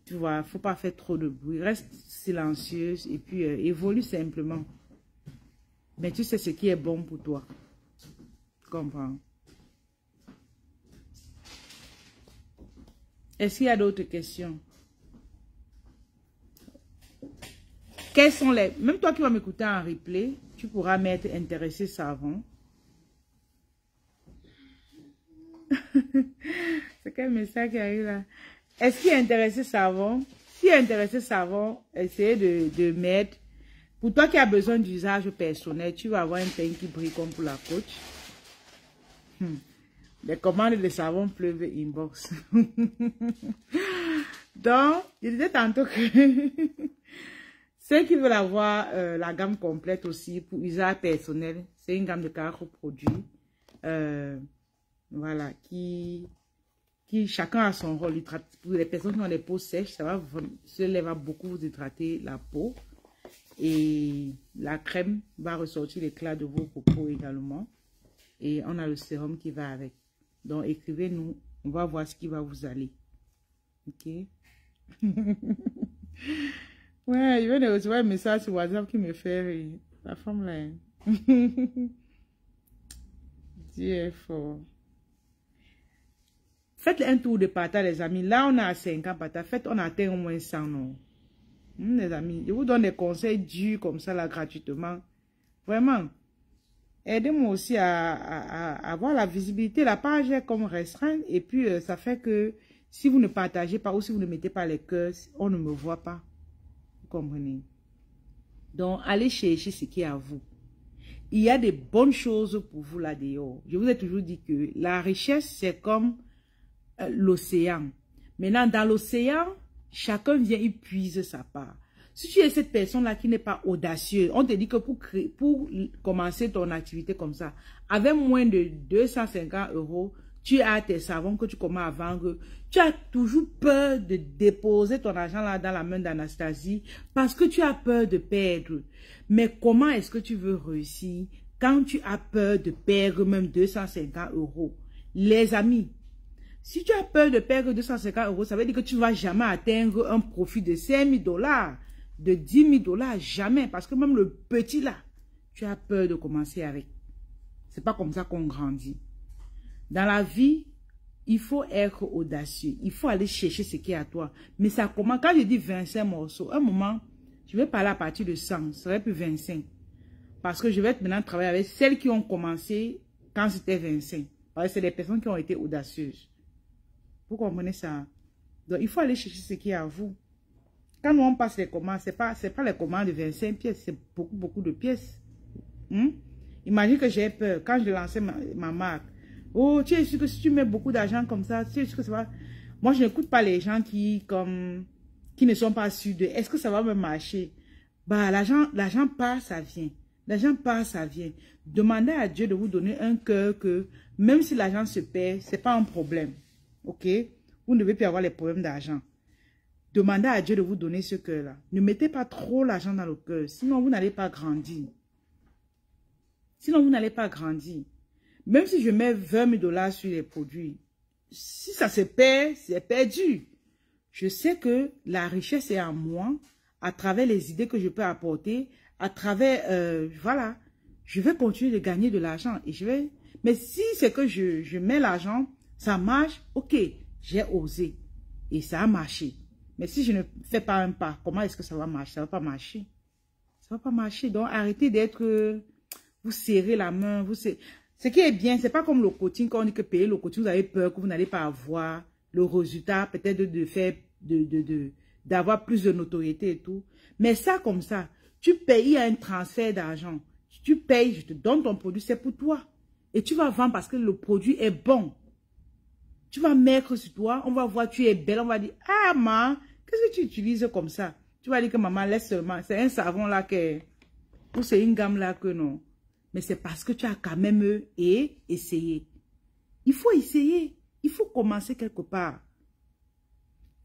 Tu vois, il ne faut pas faire trop de bruit. Reste silencieuse et puis évolue simplement. Mais tu sais ce qui est bon pour toi. Tu comprends? Est-ce qu'il y a d'autres questions? Quels sont les... Même toi qui vas m'écouter en replay, tu pourras m'être intéressé savon. C'est quel message qui arrive là? Est-ce qu'il est intéressé savon? Si est intéressé savon, essayez de mettre. Pour toi qui as besoin d'usage personnel, tu vas avoir un teint qui brille comme pour la coach. Les commandes de savon pleuvent inbox. Donc, je disais tantôt que ceux qui veulent avoir la gamme complète aussi pour usage personnel, c'est une gamme de 4 produits. Voilà, qui chacun a son rôle. Pour les personnes qui ont des peaux sèches, cela va beaucoup vous hydrater la peau. Et la crème va ressortir l'éclat de vos peaux également. Et on a le sérum qui va avec. Donc, écrivez-nous. On va voir ce qui va vous aller. Ok? Ouais, je viens de recevoir un message sur WhatsApp qui me fait rire. La femme là. Dieu est fort. Faites un tour de partage, les amis. Là, on a à 50 partages. Faites, on a atteint au moins 100 non. Les amis, je vous donne des conseils durs comme ça, là, gratuitement. Vraiment. Aidez-moi aussi à avoir la visibilité. La page est comme restreinte. Et puis, ça fait que si vous ne partagez pas ou si vous ne mettez pas les cœurs, on ne me voit pas. Vous comprenez? Donc, allez chercher ce qui est à vous. Il y a des bonnes choses pour vous là dehors. Je vous ai toujours dit que la richesse, c'est comme l'océan. Maintenant, dans l'océan, chacun vient y puise sa part. Si tu es cette personne-là qui n'est pas audacieuse, on te dit que pour commencer ton activité comme ça, avec moins de 250 €, tu as tes savons que tu commences à vendre. Tu as toujours peur de déposer ton argent là dans la main d'Anastasie parce que tu as peur de perdre. Mais comment est-ce que tu veux réussir quand tu as peur de perdre même 250 €? Les amis, Si tu as peur de perdre 250 €, ça veut dire que tu ne vas jamais atteindre un profit de 5 000 $, de 10 000 $, jamais. Parce que même le petit là, tu as peur de commencer avec. C'est pas comme ça qu'on grandit. Dans la vie, il faut être audacieux. Il faut aller chercher ce qui est à toi. Mais ça commence, quand je dis 25 morceaux, un moment, je vais parler à partir de 100, ça serait plus 25. Parce que je vais maintenant travailler avec celles qui ont commencé quand c'était 25. Parce que c'est les personnes qui ont été audacieuses. Vous comprenez ça? Donc, il faut aller chercher ce qui est à vous. Quand on passe les commandes, ce n'est pas les commandes de 25 pièces, c'est beaucoup de pièces. Imagine que j'ai peur. Quand je lançais ma marque, oh, tu es sûr que si tu mets beaucoup d'argent comme ça, tu es sûr que ça va... Moi, je n'écoute pas les gens qui ne sont pas sûrs de est-ce que ça va me marcher. Bah, l'argent part, ça vient. L'argent part, ça vient. Demandez à Dieu de vous donner un cœur que, même si l'argent se perd, ce n'est pas un problème. Ok? Vous ne devez plus avoir les problèmes d'argent. Demandez à Dieu de vous donner ce cœur-là. Ne mettez pas trop l'argent dans le cœur, sinon vous n'allez pas grandir. Sinon, vous n'allez pas grandir. Même si je mets 20 000 $ sur les produits, si ça se perd, c'est perdu. Je sais que la richesse est en moi, à travers les idées que je peux apporter, à travers, voilà, je vais continuer de gagner de l'argent. Mais si c'est que je mets l'argent, ça marche, ok, j'ai osé. Et ça a marché. Mais si je ne fais pas un pas, comment est-ce que ça va marcher? Ça ne va pas marcher. Ça ne va pas marcher. Donc, arrêtez d'être... Vous serrez la main. Ce qui est bien, ce n'est pas comme le coaching. Quand on dit que payer le coaching, vous avez peur que vous n'allez pas avoir le résultat, peut-être d'avoir plus de notoriété et tout. Mais ça, comme ça, tu payes, il y a un transfert d'argent. Tu payes, je te donne ton produit, c'est pour toi. Et tu vas vendre parce que le produit est bon. Tu vas mettre sur toi, on va voir, tu es belle, on va dire, ah, maman, qu'est-ce que tu utilises comme ça? Tu vas dire que maman, laisse seulement, c'est un savon là que, ou c'est une gamme là que non. Mais c'est parce que tu as quand même essayé. Il faut essayer. Il faut commencer quelque part.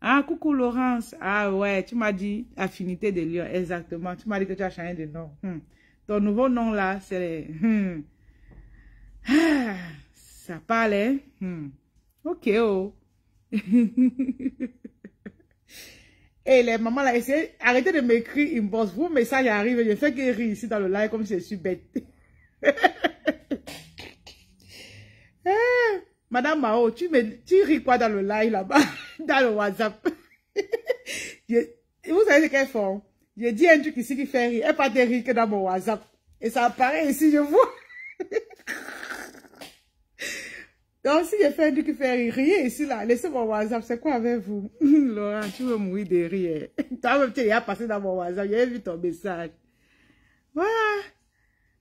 Ah, coucou Laurence. Ah ouais, tu m'as dit affinité de Lyon. Exactement. Tu m'as dit que tu as changé de nom. Ton nouveau nom là, c'est... Ah, ça parle, hein? Ok, oh. Et les mamans là, arrêtez de m'écrire inbox. Vos messages arrivent. Je fais que rire ici dans le live comme si je suis bête. Madame Mao, tu ris quoi dans le live là-bas, dans le WhatsApp? Vous savez ce qu'elles font? J'ai dit un truc ici qui fait rire. Elle pas de rire que dans mon WhatsApp. Et ça apparaît ici, je vois. Donc, si je fais un truc qui fait rire, riez ici là. Laissez mon WhatsApp. C'est quoi avec vous? Laurent, tu veux mourir de rire. Toi-même, tu es passé dans mon WhatsApp. J'ai vu ton message. Voilà.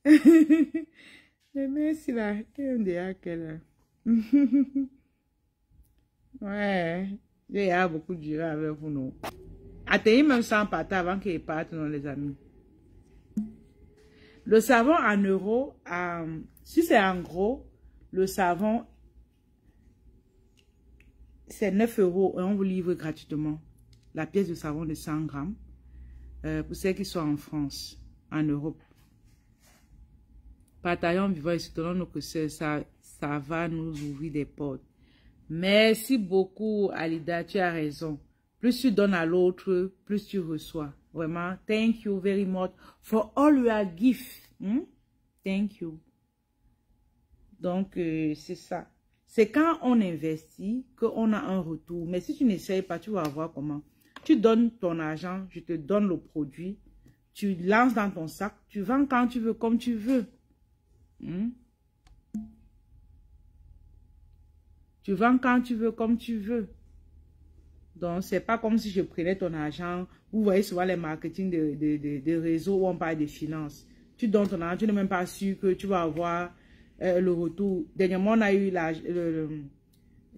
Mais merci là. Ouais. J'ai beaucoup de durée avec vous, non. Atteignez même 100 partages avant qu'ils partent, non, les amis. Le savon en euros, si c'est en gros, le savon, c'est 9 € et on vous livre gratuitement la pièce de savon de 100 grammes pour ceux qui sont en France, en Europe. Partageons, vivons et soutenons que ça va nous ouvrir des portes. Merci beaucoup, Alida, tu as raison. Plus tu donnes à l'autre, plus tu reçois. Vraiment, thank you very much for all your gifts. Thank you. Donc, c'est ça. C'est quand on investit qu'on a un retour. Mais si tu n'essayes pas, tu vas voir comment. Tu donnes ton argent, je te donne le produit. Tu lances dans ton sac. Tu vends quand tu veux, comme tu veux. Tu vends quand tu veux, comme tu veux. Donc, c'est pas comme si je prenais ton argent. Vous voyez souvent les marketing de réseaux où on parle de finances. Tu donnes ton argent, tu n'es même pas sûr que tu vas avoir le retour. Dernièrement, on a eu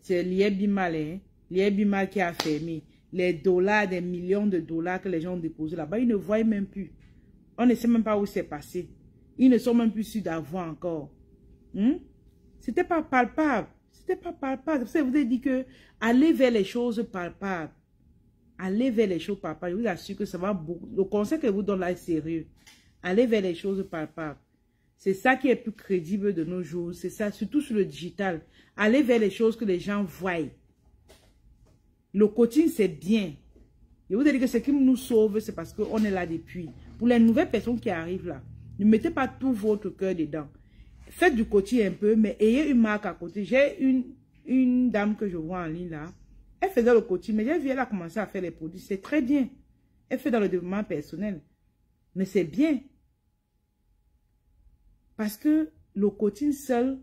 c'est l'IEBIMAL, hein? L'IEBIMAL qui a fermé. Les dollars, des millions de dollars que les gens ont déposés là-bas, ils ne voient même plus. On ne sait même pas où c'est passé. Ils ne sont même plus sûrs d'avoir encore. C'était pas palpable. C'était pas palpable. Vous avez dit que allez vers les choses palpables. Allez vers les choses palpables. Je vous assure que ça va beaucoup. Le conseil que je vous donne là est sérieux. Allez vers les choses palpables. C'est ça qui est plus crédible de nos jours. C'est ça, surtout sur le digital. Allez vers les choses que les gens voient. Le coaching, c'est bien. Je vous ai dit que ce qui nous sauve, c'est parce qu'on est là depuis. Pour les nouvelles personnes qui arrivent là, ne mettez pas tout votre cœur dedans. Faites du coaching un peu, mais ayez une marque à côté. J'ai une dame que je vois en ligne là. Elle faisait le coaching, mais j'ai vu elle a commencé à faire les produits. C'est très bien. Elle fait dans le développement personnel. Mais c'est bien. Parce que le coaching seul,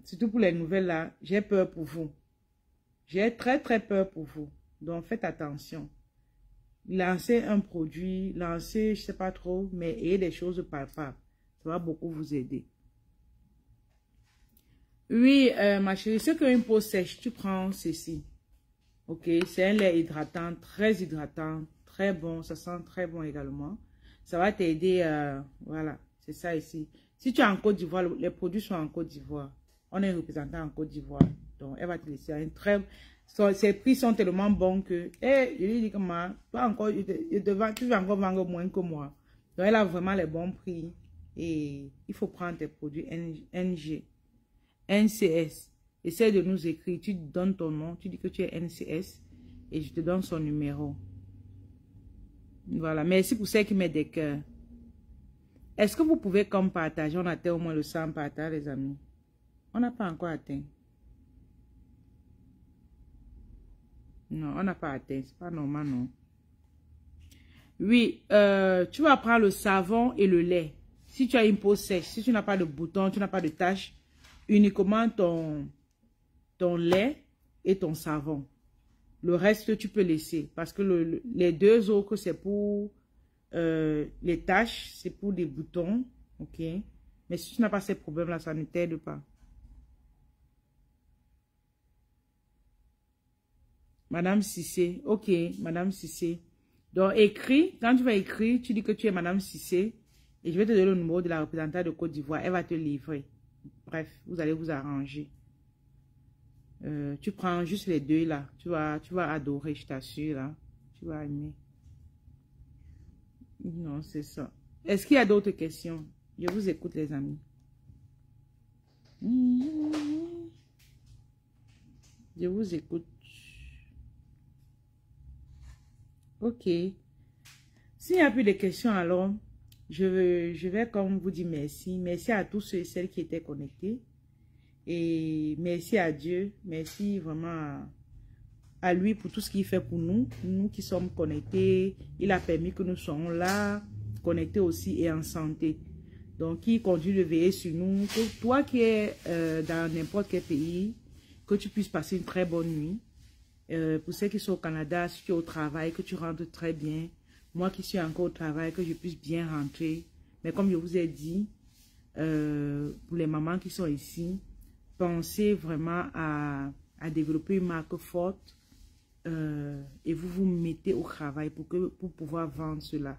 surtout pour les nouvelles là, j'ai peur pour vous. J'ai très peur pour vous. Donc faites attention. Lancez un produit, lancez, je sais pas trop, mais ayez des choses palpables. Ça va beaucoup vous aider. Oui, ma chérie, c'est qu'une peau sèche, tu prends ceci. Ok, c'est un lait hydratant, très hydratant, très bon, ça sent très bon également. Ça va t'aider, voilà, c'est ça ici. Si tu es en Côte d'Ivoire, les produits sont en Côte d'Ivoire. On est représentant en Côte d'Ivoire. Donc, elle va te laisser un très... Ses prix sont tellement bons que... je lui dis que moi, toi encore, tu vas encore vendre moins que moi. Donc, elle a vraiment les bons prix. Et il faut prendre tes produits NCS. Essaie de nous écrire. Tu donnes ton nom. Tu dis que tu es NCS. Et je te donne son numéro. Voilà. Merci pour ceux qui mettent des cœurs. Est-ce que vous pouvez comme partager? On atteint au moins le 100 partages, les amis. On n'a pas encore atteint. Non, on n'a pas atteint. C'est pas normal, non. Oui, tu vas prendre le savon et le lait. Si tu as une peau sèche, si tu n'as pas de boutons, tu n'as pas de taches, uniquement ton lait et ton savon. Le reste, tu peux laisser. Parce que les deux autres, c'est pour les taches, c'est pour des boutons. Ok. Mais si tu n'as pas ces problèmes-là, ça ne t'aide pas. Madame Cissé. Ok, Madame Cissé. Donc, écris. Quand tu vas écrire, tu dis que tu es Madame Cissé. Et je vais te donner le numéro de la représentante de Côte d'Ivoire. Elle va te livrer. Bref, vous allez vous arranger. Tu prends juste les deux là. Tu vas adorer, je t'assure là. Tu vas aimer. Non, c'est ça. Est-ce qu'il y a d'autres questions? Je vous écoute, les amis. Je vous écoute. Ok. S'il n'y a plus de questions, alors, je vais comme vous dire merci. Merci à tous ceux et celles qui étaient connectés. Et merci à Dieu. Merci vraiment à lui pour tout ce qu'il fait pour nous. Nous qui sommes connectés. Il a permis que nous soyons là, connectés aussi et en santé. Donc, il continue de veiller sur nous. Que toi qui es dans n'importe quel pays, que tu puisses passer une très bonne nuit. Pour ceux qui sont au Canada, si tu es au travail, que tu rentres très bien. Moi qui suis encore au travail, que je puisse bien rentrer. Mais comme je vous ai dit, pour les mamans qui sont ici, pensez vraiment à développer une marque forte et vous vous mettez au travail pour pouvoir vendre cela.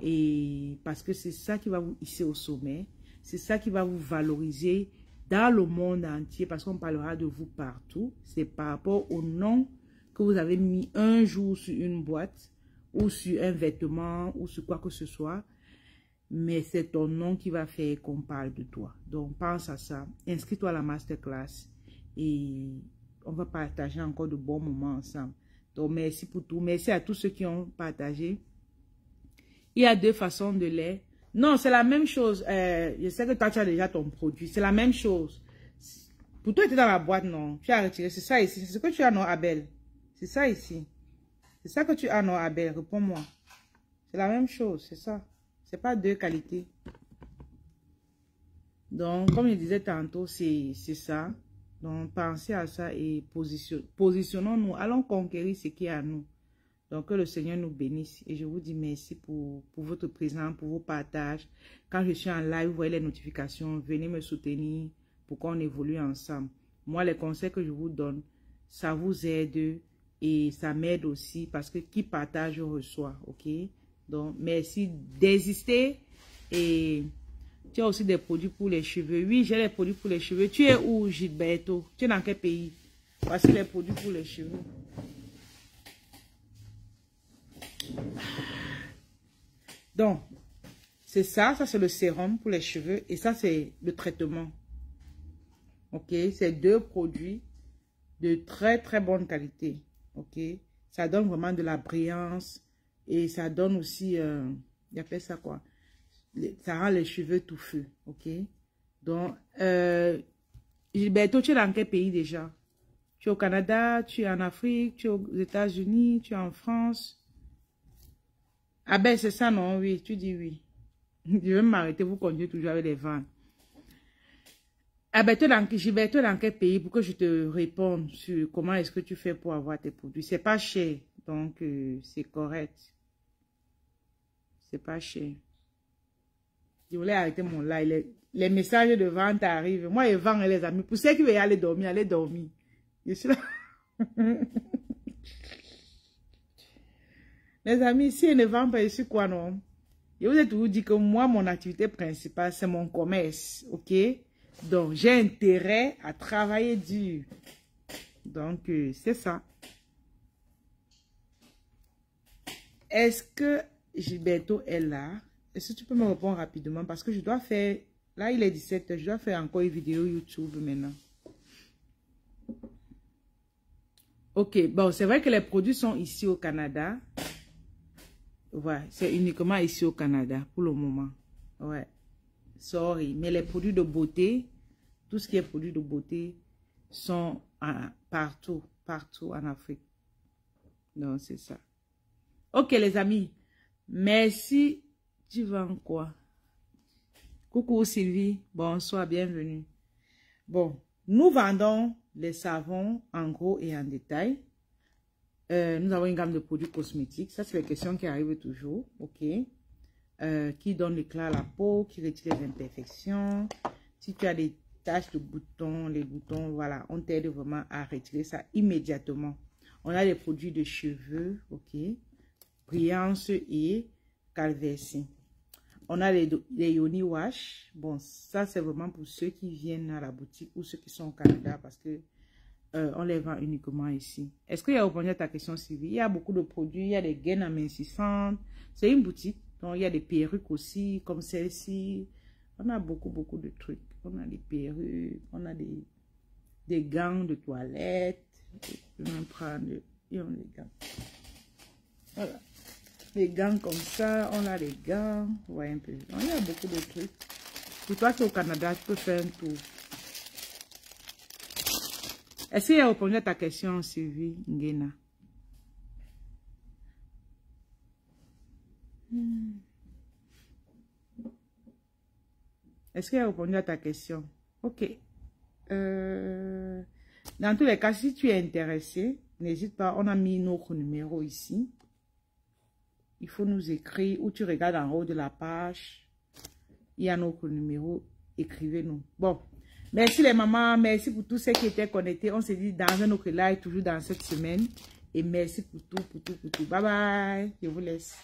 Et parce que c'est ça qui va vous hisser au sommet. C'est ça qui va vous valoriser dans le monde entier, parce qu'on parlera de vous partout. C'est par rapport au nom que vous avez mis un jour sur une boîte ou sur un vêtement ou sur quoi que ce soit. Mais c'est ton nom qui va faire qu'on parle de toi. Donc, pense à ça. Inscris-toi à la masterclass et on va partager encore de bons moments ensemble. Donc, merci pour tout. Merci à tous ceux qui ont partagé. Il y a deux façons de lait. Non, c'est la même chose. Je sais que toi, tu as déjà ton produit. C'est la même chose. Pour toi, tu es dans la boîte, non. Tu as retiré. C'est ça ici. C'est ce que tu as, non, Abel. C'est ça ici. C'est ça que tu as, non, Abel. Réponds-moi. C'est la même chose. C'est ça. C'est pas deux qualités. Donc, comme je disais tantôt, c'est ça. Donc, pensez à ça et positionnons-nous. Allons conquérir ce qui est à nous. Donc, que le Seigneur nous bénisse. Et je vous dis merci pour votre présence, pour vos partages. Quand je suis en live, vous voyez les notifications. Venez me soutenir pour qu'on évolue ensemble. Moi, les conseils que je vous donne, ça vous aide et ça m'aide aussi parce que qui partage reçoit. Ok? Donc, merci d'exister. Et tu as aussi des produits pour les cheveux. Oui, j'ai des produits pour les cheveux. Tu es où, Gilberto? Tu es dans quel pays? Voici les produits pour les cheveux. Donc, c'est ça. Ça, c'est le sérum pour les cheveux. Et ça, c'est le traitement. Ok? C'est deux produits de très très bonne qualité. Ok, ça donne vraiment de la brillance et ça donne aussi, il appelle ça quoi? Ça rend les cheveux touffus. Ok, donc Gilberto, tu es dans quel pays déjà? Tu es au Canada, tu es en Afrique, tu es aux États-Unis, tu es en France. Ah ben c'est ça non? Oui, tu dis oui. Je vais m'arrêter, vous continuez toujours avec les ventes. Ah ben, Gilberto, dans quel pays pour que je te réponde sur comment est-ce que tu fais pour avoir tes produits. C'est pas cher, donc c'est correct. C'est pas cher. Je voulais arrêter mon live. Les messages de vente arrivent. Moi, je vends les amis. Pour ceux qui veulent aller dormir, allez dormir. Je suis là. Les amis, si je ne vends pas, je suis quoi, non? Je vous ai toujours dit que moi, mon activité principale, c'est mon commerce. Ok? Donc, j'ai intérêt à travailler dur. Donc, c'est ça. Est-ce que Gilberto est là? Est-ce que tu peux me répondre rapidement? Parce que je dois faire... Là, il est 17h. Je dois faire encore une vidéo YouTube maintenant. Ok. Bon, c'est vrai que les produits sont ici au Canada. Ouais, c'est uniquement ici au Canada pour le moment. Ouais. Sorry. Mais les produits de beauté, tout ce qui est produits de beauté, sont partout en Afrique. Donc, c'est ça. Ok, les amis. Merci. Tu vends quoi? Coucou Sylvie. Bonsoir, bienvenue. Bon, nous vendons les savons en gros et en détail. Nous avons une gamme de produits cosmétiques. Ça, c'est les questions qui arrivent toujours. Ok. Qui donne l'éclat à la peau, qui retire les imperfections. Si tu as des taches de boutons, les boutons, voilà, on t'aide vraiment à retirer ça immédiatement. On a des produits de cheveux, ok, brillance et calvitie. On a les Yoni Wash. Bon, ça c'est vraiment pour ceux qui viennent à la boutique ou ceux qui sont au Canada parce que on les vend uniquement ici. Est-ce qu'il y a répondu à ta question, Sylvie? Il y a beaucoup de produits, il y a des gaines amincissantes. C'est une boutique, donc il y a des perruques aussi, comme celle-ci. On a beaucoup de trucs. On a des perruques, on a des gants de toilette. Je vais même prendre les gants. Voilà. Les gants comme ça, on a les gants. Ouais, un peu. Donc, il y a beaucoup de trucs. Pour toi qui es au Canada, tu peux faire un tour. Est-ce qu'il y a répondu à ta question, Sylvie Ngena? Est-ce qu'il a répondu à ta question? Ok. Dans tous les cas, si tu es intéressé, n'hésite pas. On a mis notre numéro ici. Il faut nous écrire ou tu regardes en haut de la page. Il y a notre numéro. Écrivez-nous. Bon. Merci les mamans. Merci pour tous ceux qui étaient connectés. On se dit dans un autre live, toujours dans cette semaine. Et merci pour tout. Bye bye. Je vous laisse.